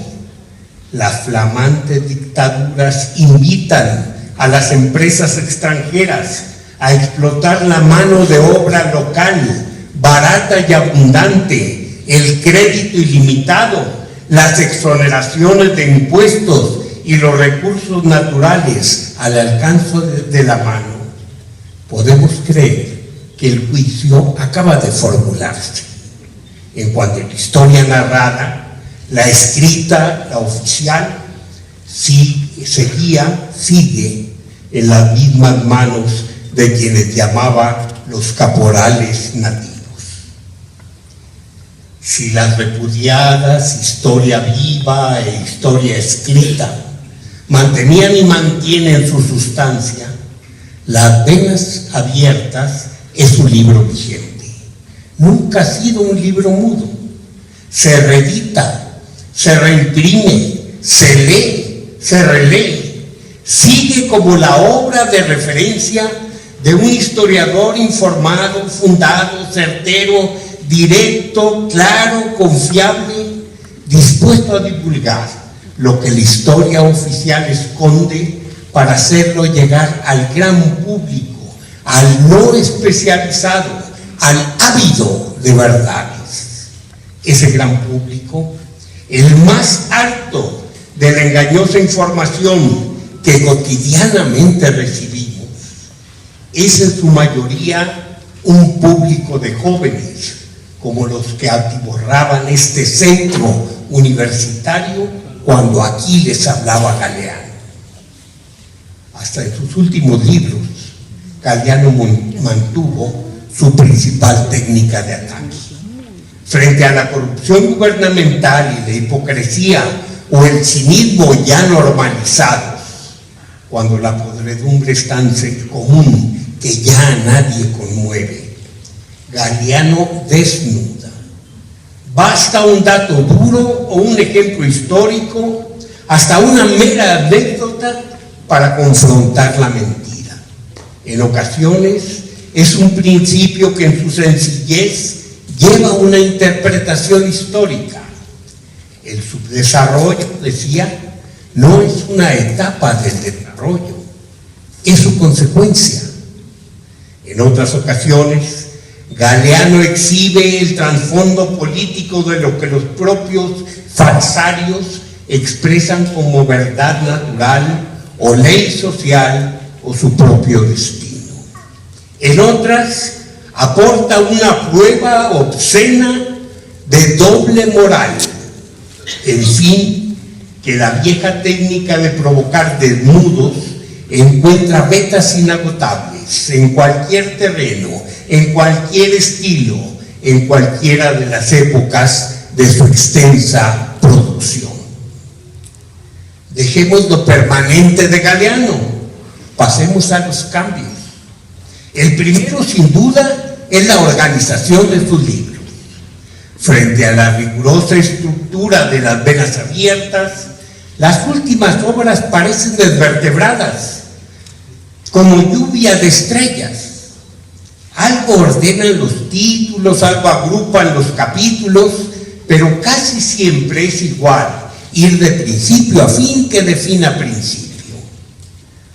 las flamantes dictaduras invitan a las empresas extranjeras a explotar la mano de obra local, barata y abundante, el crédito ilimitado, las exoneraciones de impuestos y los recursos naturales al alcance de la mano, podemos creer que el juicio acaba de formularse. En cuanto a la historia narrada, la escrita, la oficial, sigue en las mismas manos de quienes llamaba los caporales nativos. Si las repudiadas historia viva e historia escrita mantenían y mantienen su sustancia, Las Venas Abiertas es un libro vigente. Nunca ha sido un libro mudo. Se reedita, se reimprime, se lee, se relee. Sigue como la obra de referencia de un historiador informado, fundado, certero, directo, claro, confiable, dispuesto a divulgar lo que la historia oficial esconde para hacerlo llegar al gran público, al no especializado, al ávido de verdades. Ese gran público, el más harto de la engañosa información que cotidianamente recibimos, es en su mayoría un público de jóvenes, como los que atiborraban este centro universitario cuando aquí les hablaba Galeano. Hasta en sus últimos libros, Galeano mantuvo su principal técnica de ataque. Frente a la corrupción gubernamental y la hipocresía o el cinismo ya normalizados, cuando la podredumbre es tan común que ya a nadie conmueve, Galeano desnuda. Basta un dato duro o un ejemplo histórico, hasta una mera anécdota para confrontar la mentira. En ocasiones es un principio que en su sencillez lleva una interpretación histórica. El subdesarrollo, decía, no es una etapa del desarrollo, es su consecuencia. En otras ocasiones, Galeano exhibe el trasfondo político de lo que los propios falsarios expresan como verdad natural o ley social o su propio destino. En otras, aporta una prueba obscena de doble moral. En fin, que la vieja técnica de provocar desnudos encuentra vetas inagotables en cualquier terreno, en cualquier estilo, en cualquiera de las épocas de su extensa producción. Dejemos lo permanente de Galeano, pasemos a los cambios. El primero, sin duda, es la organización de sus libros. Frente a la rigurosa estructura de Las Venas Abiertas, las últimas obras parecen desvertebradas, como lluvia de estrellas. Algo ordenan los títulos, algo agrupan los capítulos, pero casi siempre es igual, ir de principio a fin que de fin a principio.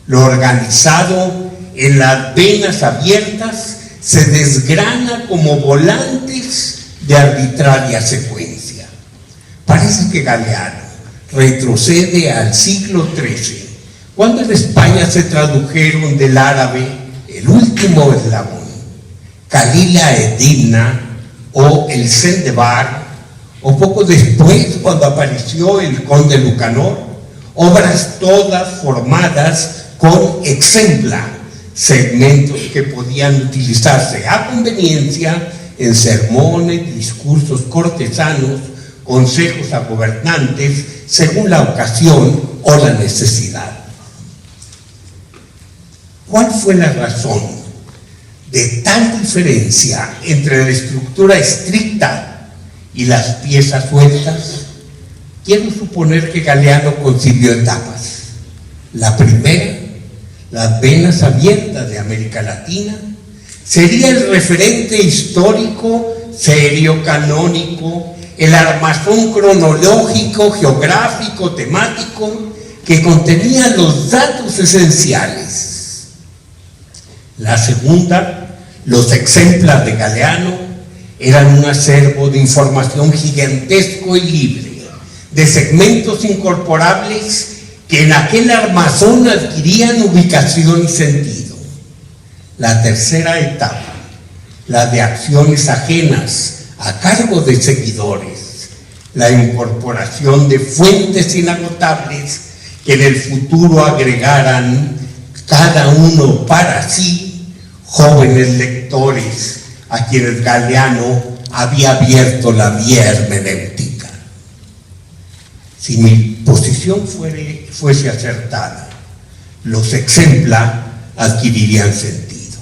Lo organizado en Las Venas Abiertas se desgrana como volantes de arbitraria secuencia. Parece que Galeano retrocede al siglo XIII, cuando en España se tradujeron del árabe el último eslabón, Calila Edimna o el Sendebar, o poco después cuando apareció el Conde Lucanor, obras todas formadas con exempla, segmentos que podían utilizarse a conveniencia en sermones, discursos cortesanos, consejos a gobernantes, según la ocasión o la necesidad. ¿Cuál fue la razón de tal diferencia entre la estructura estricta y las piezas sueltas? Quiero suponer que Galeano concibió etapas. La primera, las venas abiertas de América Latina, sería el referente histórico, serio, canónico, el armazón cronológico, geográfico, temático, que contenía los datos esenciales. La segunda, los exemplas de Galeano, eran un acervo de información gigantesco y libre, de segmentos incorporables que en aquel armazón adquirían ubicación y sentido. La tercera etapa, la de acciones ajenas a cargo de seguidores, la incorporación de fuentes inagotables que en el futuro agregaran cada uno para sí jóvenes lectores a quienes Galeano había abierto la vía hermenéutica. Si mi posición fuese acertada, los exempla adquirirían sentido.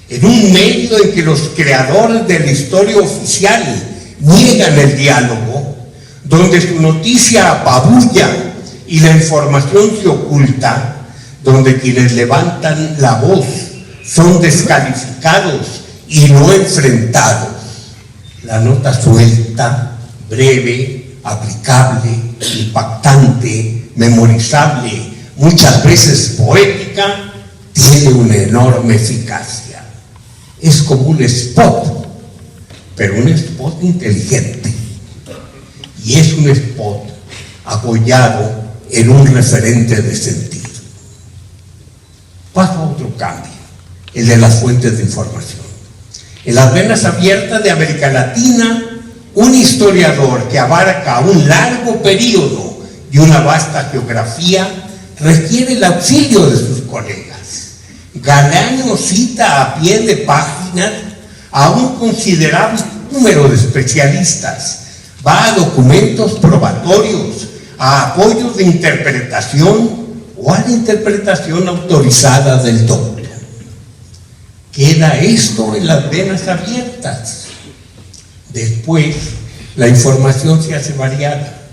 En un medio en que los creadores de la historia oficial niegan el diálogo, donde su noticia apabulla y la información se oculta, donde quienes levantan la voz son descalificados y no enfrentados, la nota suelta, breve, aplicable, impactante, memorizable, muchas veces poética, tiene una enorme eficacia. Es como un spot, pero un spot inteligente. Y es un spot apoyado en un referente de sentido. Paso a otro cambio, el de las fuentes de información. En las venas abiertas de América Latina, un historiador que abarca un largo periodo y una vasta geografía requiere el auxilio de sus colegas. Galeano cita a pie de página a un considerable número de especialistas, va a documentos probatorios, a apoyos de interpretación o a la interpretación autorizada del doctor. Queda esto en las venas abiertas. Después, la información se hace variada.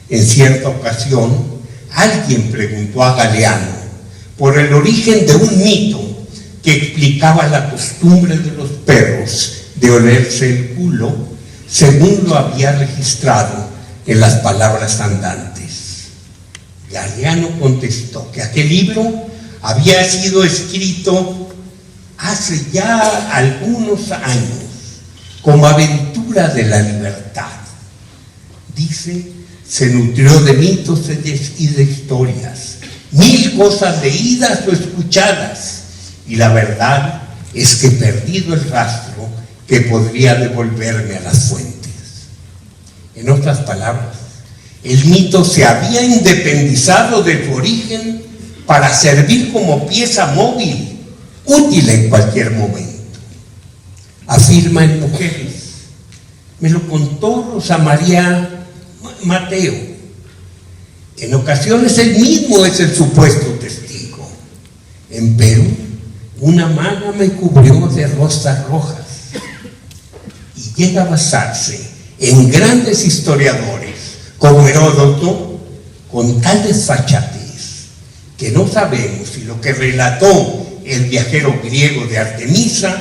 En cierta ocasión, alguien preguntó a Galeano por el origen de un mito que explicaba la costumbre de los perros de olerse el culo, según lo había registrado en las palabras andantes. Galeano contestó que aquel libro había sido escrito hace ya algunos años como aventura de la libertad. Dice, se nutrió de mitos y de historias, 1000 cosas leídas o escuchadas, y la verdad es que he perdido el rastro que podría devolverme a las fuentes. En otras palabras, el mito se había independizado de su origen para servir como pieza móvil, útil en cualquier momento. Afirma en Mujeres, me lo contó Rosa María Mateo. En ocasiones él mismo es el supuesto testigo. En Perú, una maga me cubrió de rosas rojas, y llega a basarse en grandes historiadores como Heródoto, con tal desfachatez que no sabemos si lo que relató el viajero griego de Artemisa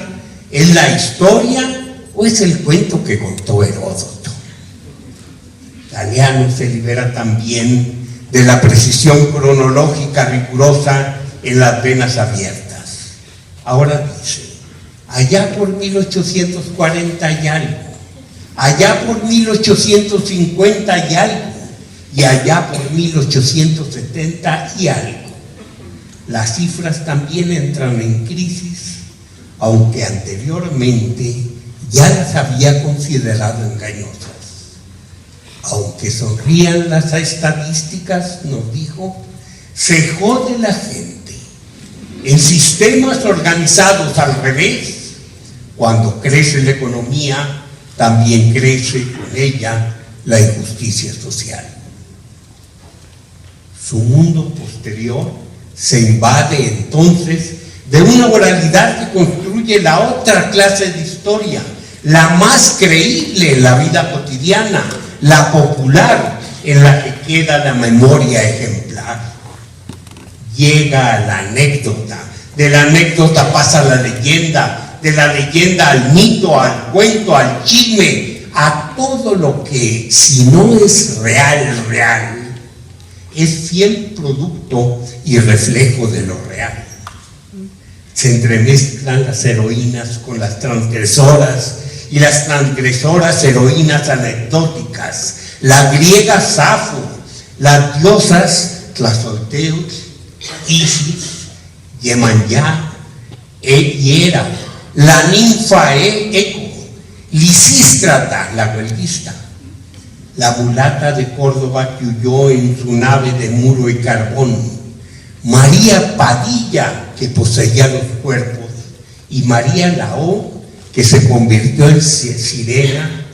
es la historia o es el cuento que contó Heródoto. Galeano se libera también de la precisión cronológica rigurosa en las venas abiertas. Ahora dice, allá por 1840 y algo, allá por 1850 y algo, y allá por 1870 y algo. Las cifras también entran en crisis aunque anteriormente ya las había considerado engañosas. Aunque sonrían las estadísticas, nos dijo, se jode la gente. En sistemas organizados al revés, cuando crece la economía, también crece con ella la injusticia social. Su mundo posterior se invade entonces de una oralidad que construye la otra clase de historia, la más creíble en la vida cotidiana, la popular, en la que queda la memoria ejemplar. Llega a la anécdota, de la anécdota pasa a la leyenda, de la leyenda al mito, al cuento, al chisme, a todo lo que, si no es real, es fiel producto y reflejo de lo real. Se entremezclan las heroínas con las transgresoras y las transgresoras heroínas anecdóticas, la griega Safo, las diosas Tlazolteotl, Isis, Yemanyá, y Hera, la ninfa Eco, Lisístrata, la huelguista, la mulata de Córdoba que huyó en su nave de muro y carbón, María Padilla, que poseía los cuerpos, y María Lao, que se convirtió en sirena,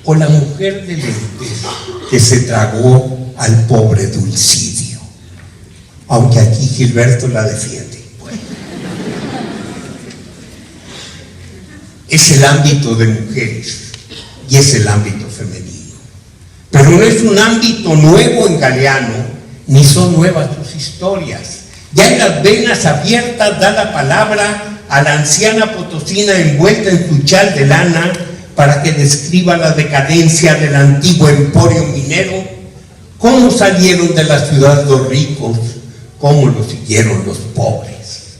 o la mujer de lentes que se tragó al pobre Dulcidio, aunque aquí Gilberto la defiende. Bueno. Es el ámbito de mujeres y es el ámbito femenino, pero no es un ámbito nuevo en Galeano, ni son nuevas sus historias. Ya en las venas abiertas da la palabra a la anciana potosina envuelta en su chal de lana para que describa la decadencia del antiguo emporio minero, cómo salieron de la ciudad los ricos, cómo lo siguieron los pobres.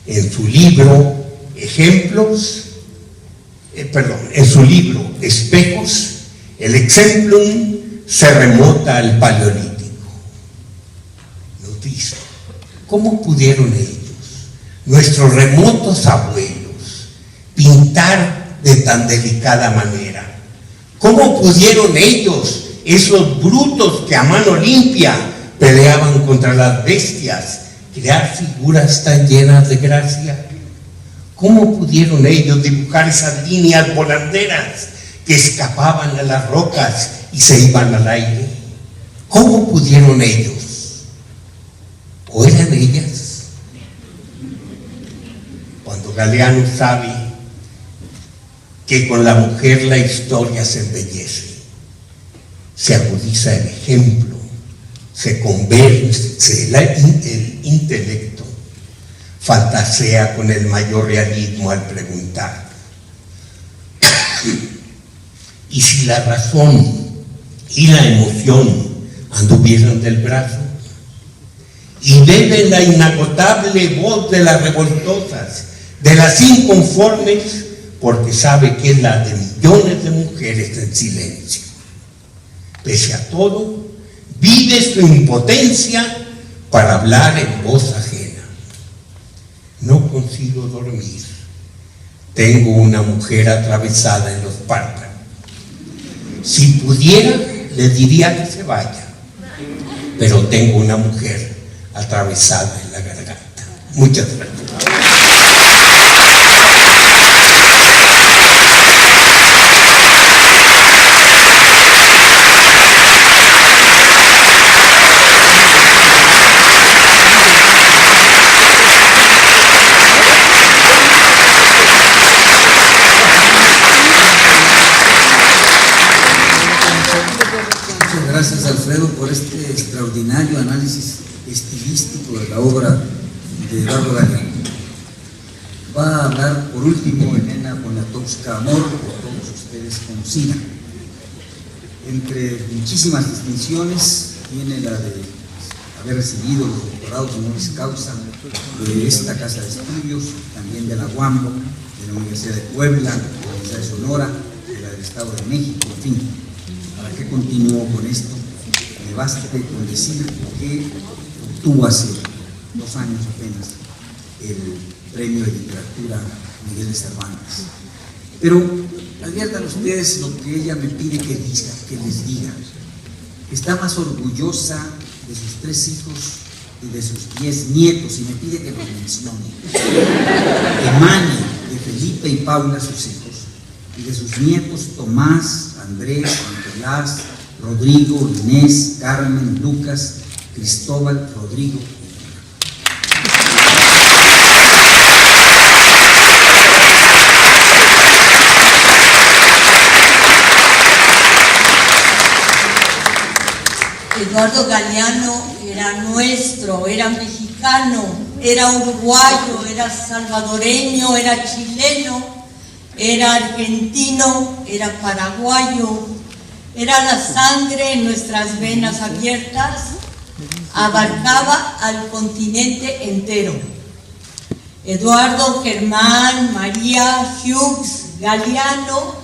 En su libro en su libro Espejos, el exemplum se remota al Paleolítico. Nos dice, ¿cómo pudieron ellos, nuestros remotos abuelos, pintar de tan delicada manera? ¿Cómo pudieron ellos, esos brutos que a mano limpia peleaban contra las bestias, crear figuras tan llenas de gracia? ¿Cómo pudieron ellos dibujar esas líneas volanderas que escapaban a las rocas y se iban al aire? ¿Cómo pudieron ellos? ¿O eran ellas? Cuando Galeano sabe que con la mujer la historia se embellece, se agudiza el ejemplo, se convence el intelecto, fantasea con el mayor realismo al preguntar: ¿y si la razón y la emoción anduvieran del brazo? Y bebe la inagotable voz de las revoltosas, de las inconformes, porque sabe que es la de millones de mujeres en silencio. Pese a todo, vive su impotencia para hablar en voz ajena. No consigo dormir. Tengo una mujer atravesada en los párpados. Si pudiera, le diría que se vaya, pero tengo una mujer atravesada en la garganta. Muchas gracias. Gracias, Alfredo, por este extraordinario análisis estilístico de la obra de Eduardo Galeano. Va a hablar por último Elena Poniatowska Amor, que todos ustedes conocían. Entre muchísimas distinciones tiene la de haber recibido los doctorados honoris causa de esta casa de estudios, también de la UAM, de la Universidad de Puebla, de la Universidad de Sonora, de la del Estado de México, en fin. ¿Para qué continúo con esto? Me basta con decir que obtuvo hace 2 años apenas el Premio de Literatura Miguel de Cervantes. Pero adviertan ustedes lo que ella me pide que les diga. Está más orgullosa de sus 3 hijos y de sus 10 nietos, y me pide que los mencione. Emania, de Felipe y Paula, sus hijos, y de sus nietos Tomás, Andrés, Nicolás, Rodrigo, Inés, Carmen, Lucas, Cristóbal, Rodrigo. Eduardo Galeano era nuestro, era mexicano, era uruguayo, era salvadoreño, era chileno, era argentino, era paraguayo, era la sangre en nuestras venas abiertas, abarcaba al continente entero. Eduardo Germán María Hughes Galeano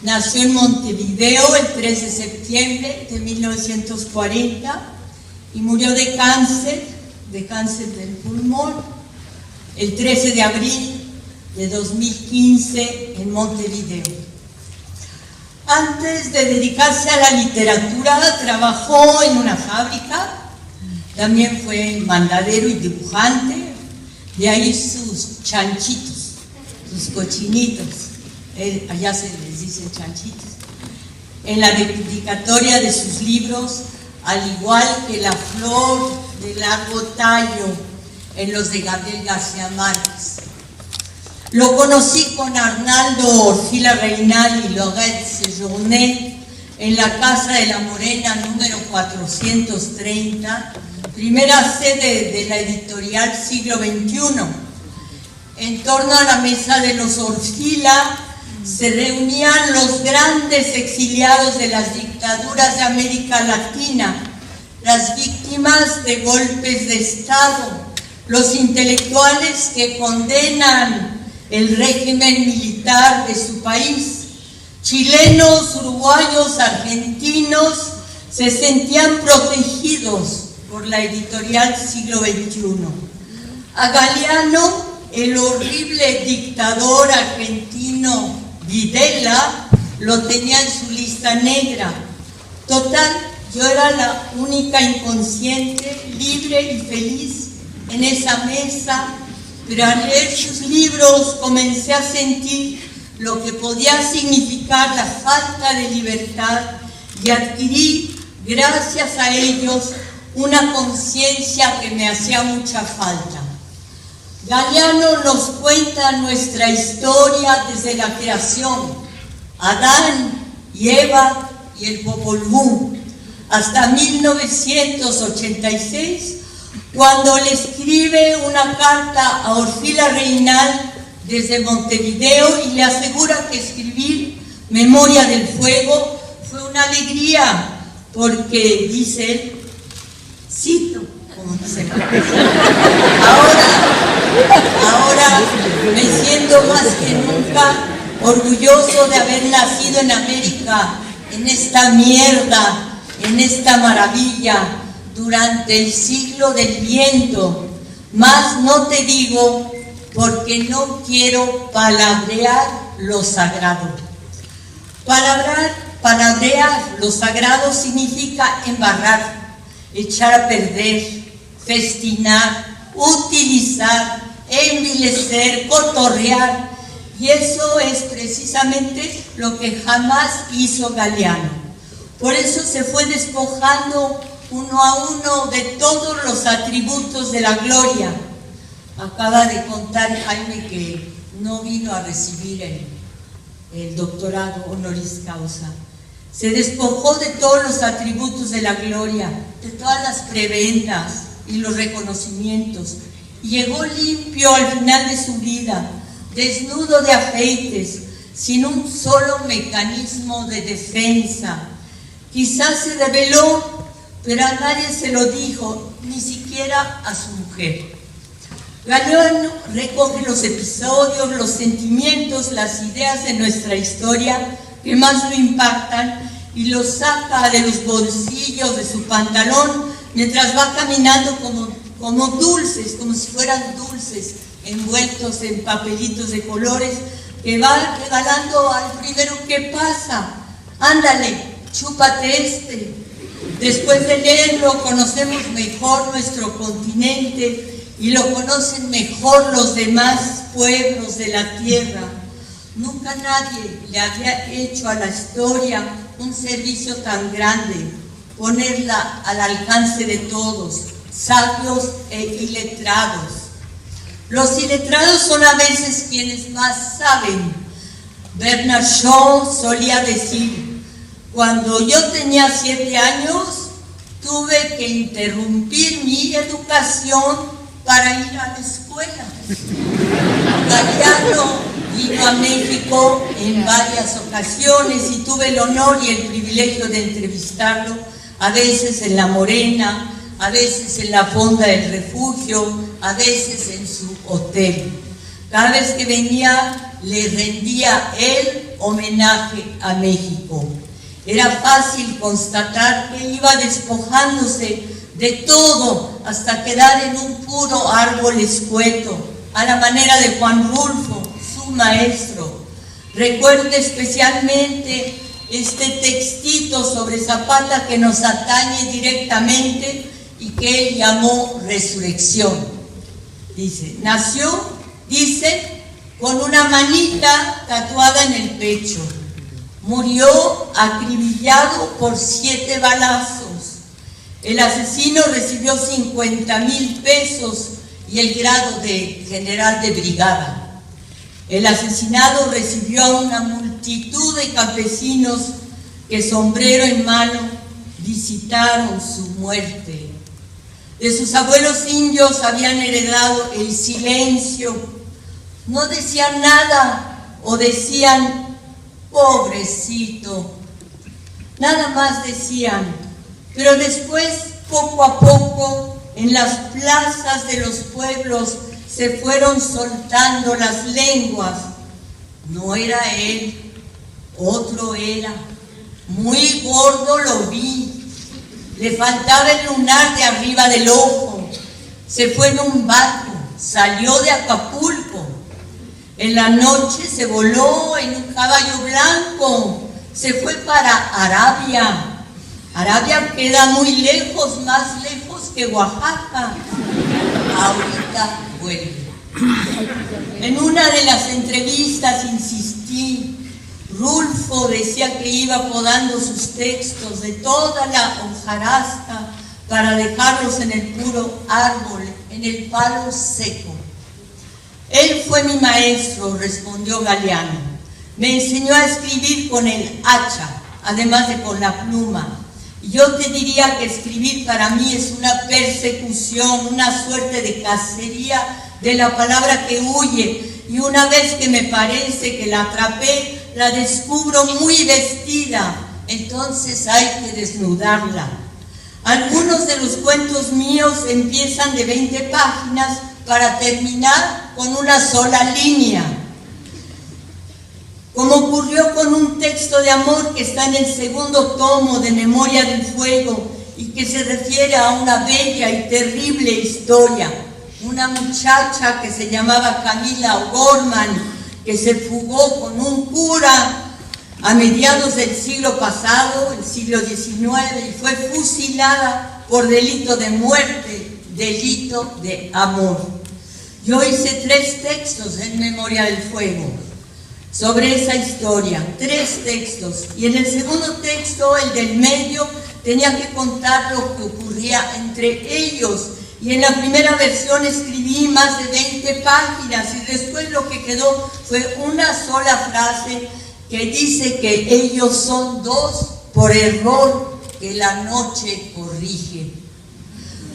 nació en Montevideo el 3 de septiembre de 1940 y murió de cáncer del pulmón, el 13 de abril de 2015 en Montevideo. Antes de dedicarse a la literatura, trabajó en una fábrica, también fue mandadero y dibujante, de ahí sus chanchitos, sus cochinitos, allá se les dice chanchitos. En la dedicatoria de sus libros, al igual que La flor de largo tallo en los de Gabriel García Márquez. Lo conocí con Arnaldo Orfila Reynal y Laurette Séjourné en la Casa de la Morena número 430, primera sede de la editorial Siglo XXI. En torno a la mesa de los Orfila se reunían los grandes exiliados de las dictaduras de América Latina, las víctimas de golpes de Estado, los intelectuales que condenan el régimen militar de su país. Chilenos, uruguayos, argentinos se sentían protegidos por la editorial Siglo XXI. A Galeano, el horrible dictador argentino Videla lo tenía en su lista negra. Total, yo era la única inconsciente, libre y feliz en esa mesa, pero al leer sus libros comencé a sentir lo que podía significar la falta de libertad y adquirí, gracias a ellos, una conciencia que me hacía mucha falta. Galeano nos cuenta nuestra historia desde la creación, Adán y Eva y el Popol Vuh, hasta 1986, cuando le escribe una carta a Orfila Reynal desde Montevideo y le asegura que escribir Memoria del Fuego fue una alegría, porque, dice él, cito, como dice, ahora me siento más que nunca orgulloso de haber nacido en América, en esta mierda, en esta maravilla, durante el siglo del viento. Más no te digo, porque no quiero palabrear lo sagrado. Palabrear lo sagrado significa embarrar, echar a perder, festinar, utilizar, envilecer, cotorrear, y eso es precisamente lo que jamás hizo Galeano. Por eso se fue despojando uno a uno de todos los atributos de la gloria. Acaba de contar Jaime que no vino a recibir el doctorado honoris causa. Se despojó de todos los atributos de la gloria, de todas las prebendas y los reconocimientos. Llegó limpio al final de su vida, desnudo de afeites, sin un solo mecanismo de defensa. Quizás se rebeló, pero a nadie se lo dijo, ni siquiera a su mujer. Galeano recoge los episodios, los sentimientos, las ideas de nuestra historia que más lo impactan y los saca de los bolsillos de su pantalón mientras va caminando como dulces, como si fueran dulces, envueltos en papelitos de colores, que va regalando al primero que pasa. Ándale, chúpate este. Después de leerlo, conocemos mejor nuestro continente y lo conocen mejor los demás pueblos de la tierra. Nunca nadie le había hecho a la historia un servicio tan grande, ponerla al alcance de todos, sabios e iletrados. Los iletrados son a veces quienes más saben. Bernard Shaw solía decir: cuando yo tenía 7 años, tuve que interrumpir mi educación para ir a la escuela. Galeano vino a México en varias ocasiones y tuve el honor y el privilegio de entrevistarlo, a veces en La Morena, a veces en la Fonda del Refugio, a veces en su hotel. Cada vez que venía, le rendía él homenaje a México. Era fácil constatar que iba despojándose de todo hasta quedar en un puro árbol escueto, a la manera de Juan Rulfo, su maestro. Recuerdo especialmente este textito sobre Zapata que nos atañe directamente y que él llamó Resurrección. Dice, nació, dice, con una manita tatuada en el pecho. Murió acribillado por 7 balazos. El asesino recibió 50,000 pesos y el grado de general de brigada. El asesinado recibió a una multitud de campesinos que, sombrero en mano, visitaron su muerte. De sus abuelos indios habían heredado el silencio. No decían nada o decían, pobrecito. Nada más decían, pero después, poco a poco, en las plazas de los pueblos se fueron soltando las lenguas. No era él, otro era. Muy gordo lo vi. Le faltaba el lunar de arriba del ojo. Se fue en un barco, salió de Acapulco. En la noche se voló en un caballo blanco. Se fue para Arabia. Arabia queda muy lejos, más lejos que Oaxaca. Ahorita vuelve. En una de las entrevistas insistí. Rulfo decía que iba podando sus textos de toda la hojarasca para dejarlos en el puro árbol, en el palo seco. Él fue mi maestro, respondió Galeano. Me enseñó a escribir con el hacha, además de con la pluma. Y yo te diría que escribir para mí es una persecución, una suerte de cacería de la palabra que huye. Y una vez que me parece que la atrapé, la descubro muy vestida. Entonces hay que desnudarla. Algunos de los cuentos míos empiezan de 20 páginas para terminar con una sola línea. Como ocurrió con un texto de amor que está en el 2º tomo de Memoria del Fuego y que se refiere a una bella y terrible historia. Una muchacha que se llamaba Camila O'Gorman, que se fugó con un cura a mediados del siglo pasado, el siglo XIX, y fue fusilada por delito de muerte, delito de amor. Yo hice 3 textos en Memoria del Fuego sobre esa historia, 3 textos, y en el segundo texto, el del medio, tenía que contar lo que ocurría entre ellos. Y en la primera versión escribí más de 20 páginas y después lo que quedó fue una sola frase que dice que ellos son 2 por error que la noche corrige.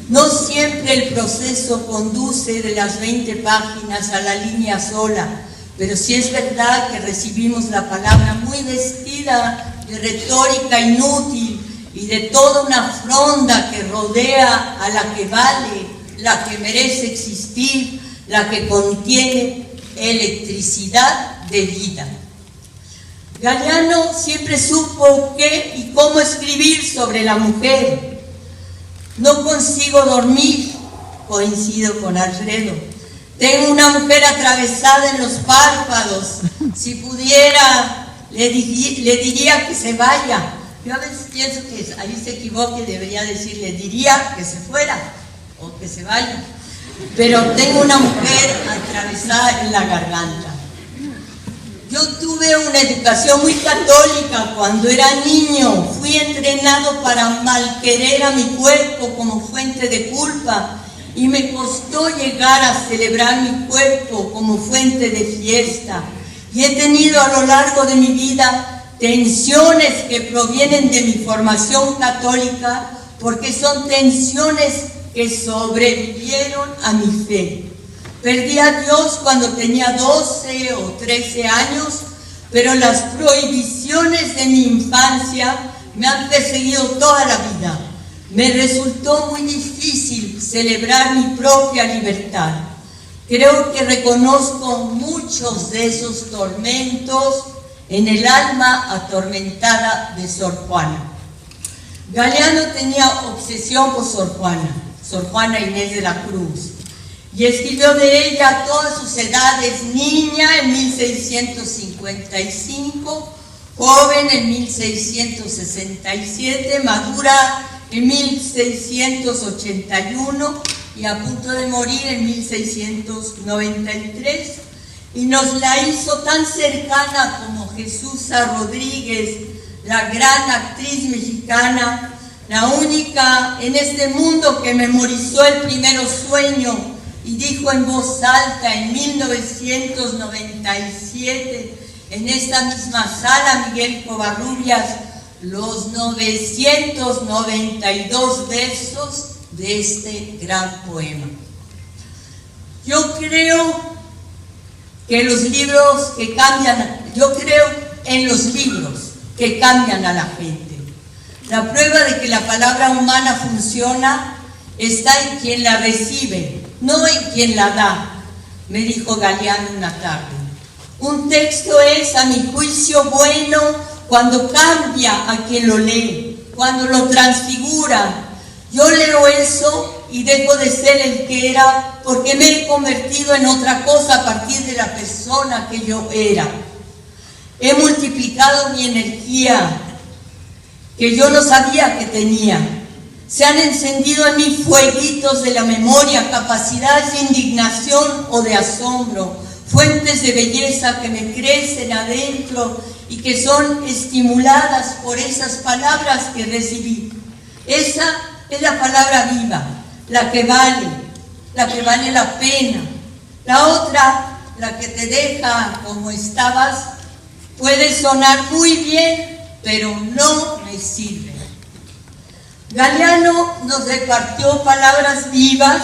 No siempre el proceso conduce de las 20 páginas a la línea sola, pero sí es verdad que recibimos la palabra muy vestida de retórica inútil y de toda una fronda que rodea a la que vale, la que merece existir, la que contiene electricidad de vida. Galeano siempre supo qué y cómo escribir sobre la mujer. No consigo dormir, coincido con Alfredo. Tengo una mujer atravesada en los párpados. Si pudiera, le diría que se vaya. Yo a veces pienso que ahí se equivoque, debería decir, le diría que se fuera o que se vaya. Pero tengo una mujer atravesada en la garganta. Yo tuve una educación muy católica cuando era niño. Fui entrenado para malquerer a mi cuerpo como fuente de culpa. Y me costó llegar a celebrar mi cuerpo como fuente de fiesta. Y he tenido a lo largo de mi vida tensiones que provienen de mi formación católica, porque son tensiones que sobrevivieron a mi fe. Perdí a Dios cuando tenía 12 o 13 años, pero las prohibiciones de mi infancia me han perseguido toda la vida. Me resultó muy difícil celebrar mi propia libertad. Creo que reconozco muchos de esos tormentos en el alma atormentada de Sor Juana. Galeano tenía obsesión por Sor Juana Inés de la Cruz, y escribió de ella todas sus edades: niña en 1655, joven en 1667, madura en 1681 y a punto de morir en 1693, y nos la hizo tan cercana como Jesusa Rodríguez, la gran actriz mexicana, la única en este mundo que memorizó el primer sueño y dijo en voz alta en 1997 en esta misma sala Miguel Covarrubias los 992 versos de este gran poema. Yo creo que los libros que cambian, yo creo en los libros que cambian a la gente. La prueba de que la palabra humana funciona está en quien la recibe, no en quien la da, me dijo Galeano una tarde. Un texto es, a mi juicio, bueno cuando cambia a quien lo lee, cuando lo transfigura. Yo leo eso y dejo de ser el que era, porque me he convertido en otra cosa a partir de la persona que yo era. He multiplicado mi energía, que yo no sabía que tenía. Se han encendido en mí fueguitos de la memoria, capacidades de indignación o de asombro, fuentes de belleza que me crecen adentro y que son estimuladas por esas palabras que recibí. Esa es la palabra viva, la que vale la pena. La otra, la que te deja como estabas, puede sonar muy bien, pero no me sirve. Galeano nos repartió palabras vivas,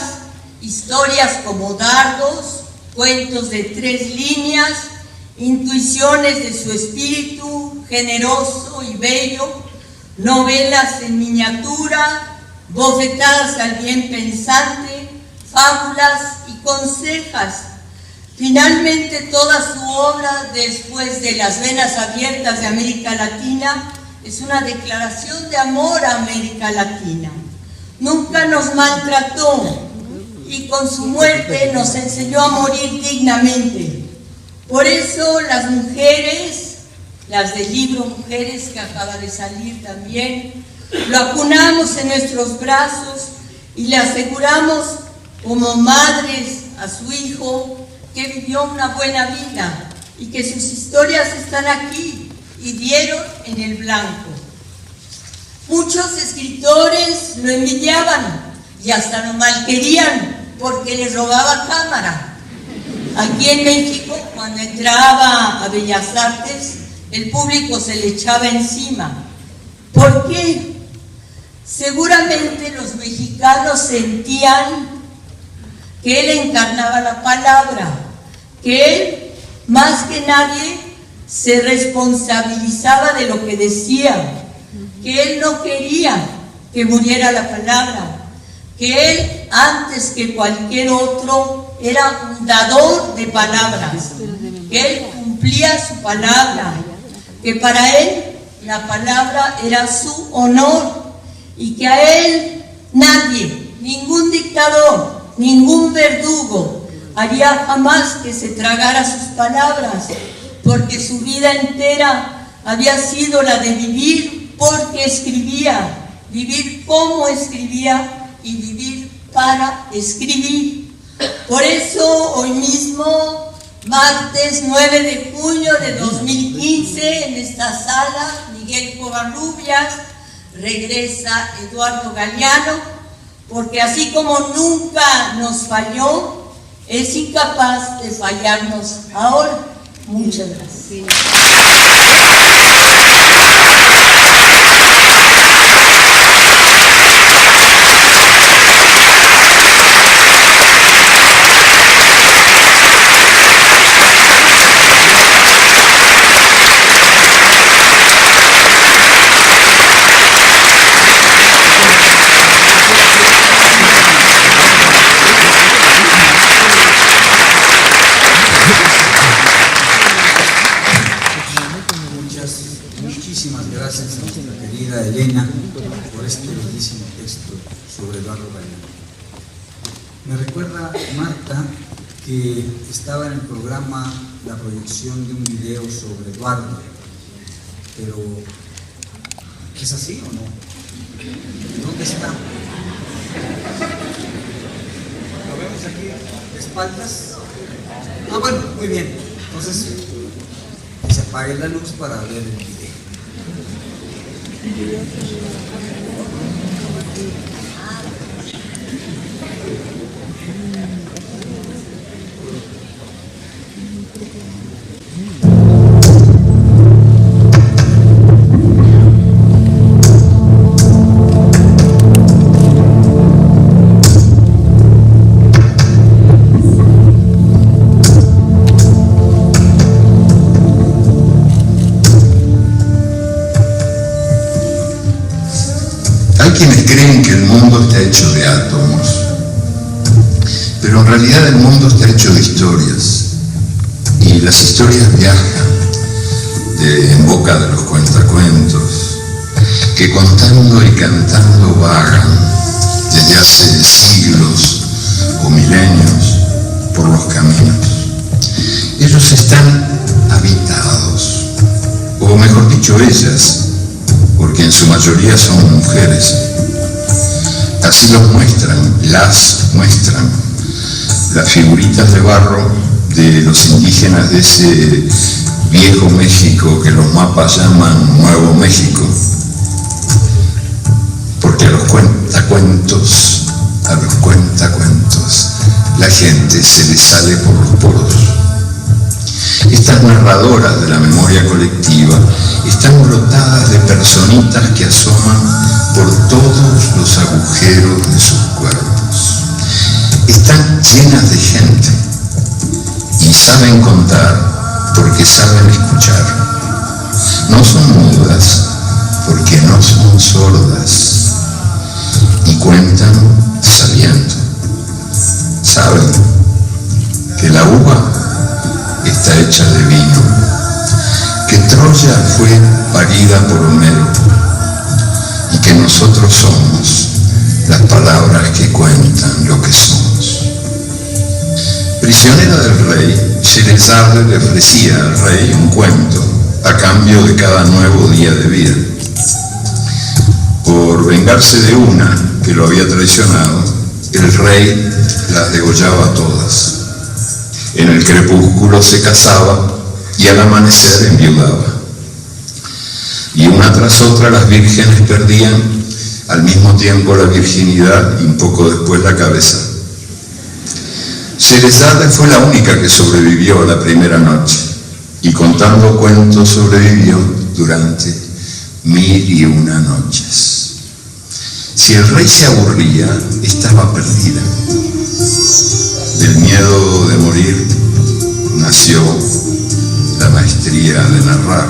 historias como dardos, cuentos de 3 líneas, intuiciones de su espíritu generoso y bello, novelas en miniatura, bofetadas al bien pensante, fábulas y consejas. Finalmente, toda su obra, después de Las venas abiertas de América Latina, es una declaración de amor a América Latina. Nunca nos maltrató y con su muerte nos enseñó a morir dignamente. Por eso las mujeres, las del libro Mujeres, que acaba de salir también, lo acunamos en nuestros brazos y le aseguramos como madres a su hijo que vivió una buena vida y que sus historias están aquí y dieron en el blanco. Muchos escritores lo envidiaban y hasta lo malquerían porque les robaba cámara. Aquí en México, cuando entraba a Bellas Artes, el público se le echaba encima. ¿Por qué? Seguramente los mexicanos sentían que él encarnaba la palabra, que él, más que nadie, se responsabilizaba de lo que decía, que él no quería que muriera la palabra, que él, antes que cualquier otro, era un dador de palabras, que él cumplía su palabra, que para él la palabra era su honor y que a él nadie, ningún dictador, ningún verdugo haría jamás que se tragara sus palabras, porque su vida entera había sido la de vivir porque escribía, vivir como escribía y vivir para escribir. Por eso hoy mismo, martes 9 de junio de 2015, en esta sala, Miguel Covarrubias, regresa Eduardo Galeano, porque así como nunca nos falló, es incapaz de fallarnos ahora. Muchas gracias. Muchísimas gracias a nuestra querida Elena por este bellísimo texto sobre Eduardo Galeano. Me recuerda, Marta, que estaba en el programa la proyección de un video sobre Eduardo, pero ¿es así o no? ¿Dónde está? ¿Lo vemos aquí de espaldas? Ah, bueno, muy bien. Entonces, que se apague la luz para ver el video. Hay quienes creen que el mundo está hecho de átomos, pero en realidad el mundo está hecho de historias, y las historias viajan en boca de los cuentacuentos, que contando y cantando vagan desde hace siglos o milenios por los caminos. Ellos están habitados, o mejor dicho, ellas, porque en su mayoría son mujeres. Así los muestran, las muestran, las figuritas de barro de los indígenas de ese viejo México que los mapas llaman Nuevo México, porque a los cuentacuentos, la gente se les sale por los poros. Estas narradoras de la memoria colectiva están brotadas de personitas que asoman por todos los agujeros de sus cuerpos. Están llenas de gente y saben contar porque saben escuchar. No son mudas porque no son sordas y cuentan sabiendo. Saben que la uva está hecha de vino, que Troya fue parida por Homero y que nosotros somos las palabras que cuentan lo que somos. Prisionera del rey, Sherazade le ofrecía al rey un cuento a cambio de cada nuevo día de vida. Por vengarse de una que lo había traicionado, el rey las degollaba todas. En el crepúsculo se casaba y al amanecer enviudaba. Y una tras otra las vírgenes perdían al mismo tiempo la virginidad y un poco después la cabeza. Sherazade fue la única que sobrevivió a la primera noche y contando cuentos sobrevivió durante 1001 noches. Si el rey se aburría, estaba perdida. Del miedo de morir nació la maestría de narrar.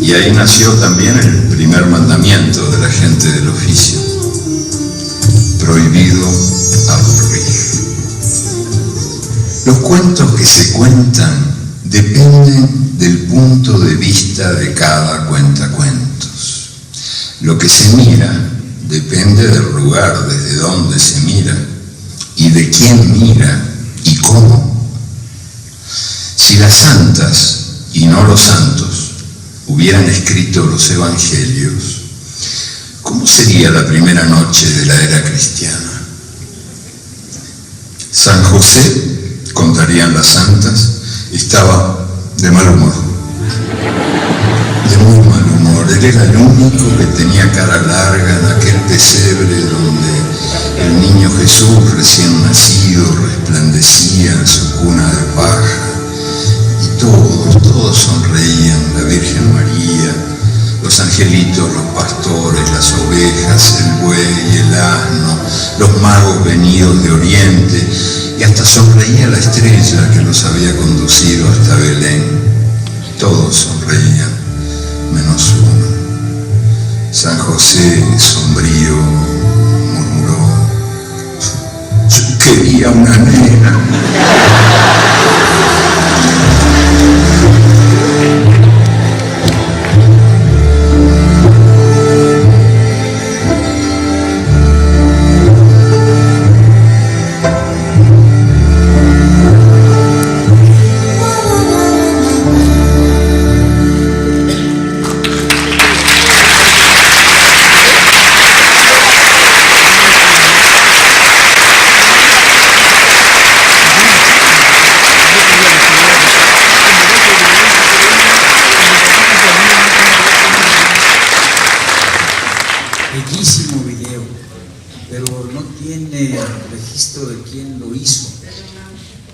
Y ahí nació también el primer mandamiento de la gente del oficio: prohibido aburrir. Los cuentos que se cuentan dependen del punto de vista de cada cuentacuentos. Lo que se mira depende del lugar desde donde se mira y de quién mira ¿Y cómo? Si las santas y no los santos hubieran escrito los evangelios, ¿cómo sería la primera noche de la era cristiana? San José, contarían las santas, estaba de mal humor. De muy mal humor. Él era el único que tenía cara larga en aquel pesebre donde el niño Jesús recién nacido resplandecía en su cuna de paja. Y todos sonreían, la Virgen María, los angelitos, los pastores, las ovejas, el buey, el asno, los magos venidos de Oriente, y hasta sonreía la estrella que los había conducido hasta Belén. Todos sonreían, menos uno. San José, sombrío, murmuró: yo quería una nena. Bellísimo video, pero no tiene registro de quién lo hizo.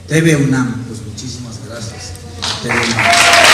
TV UNAM, pues muchísimas gracias. TV UNAM.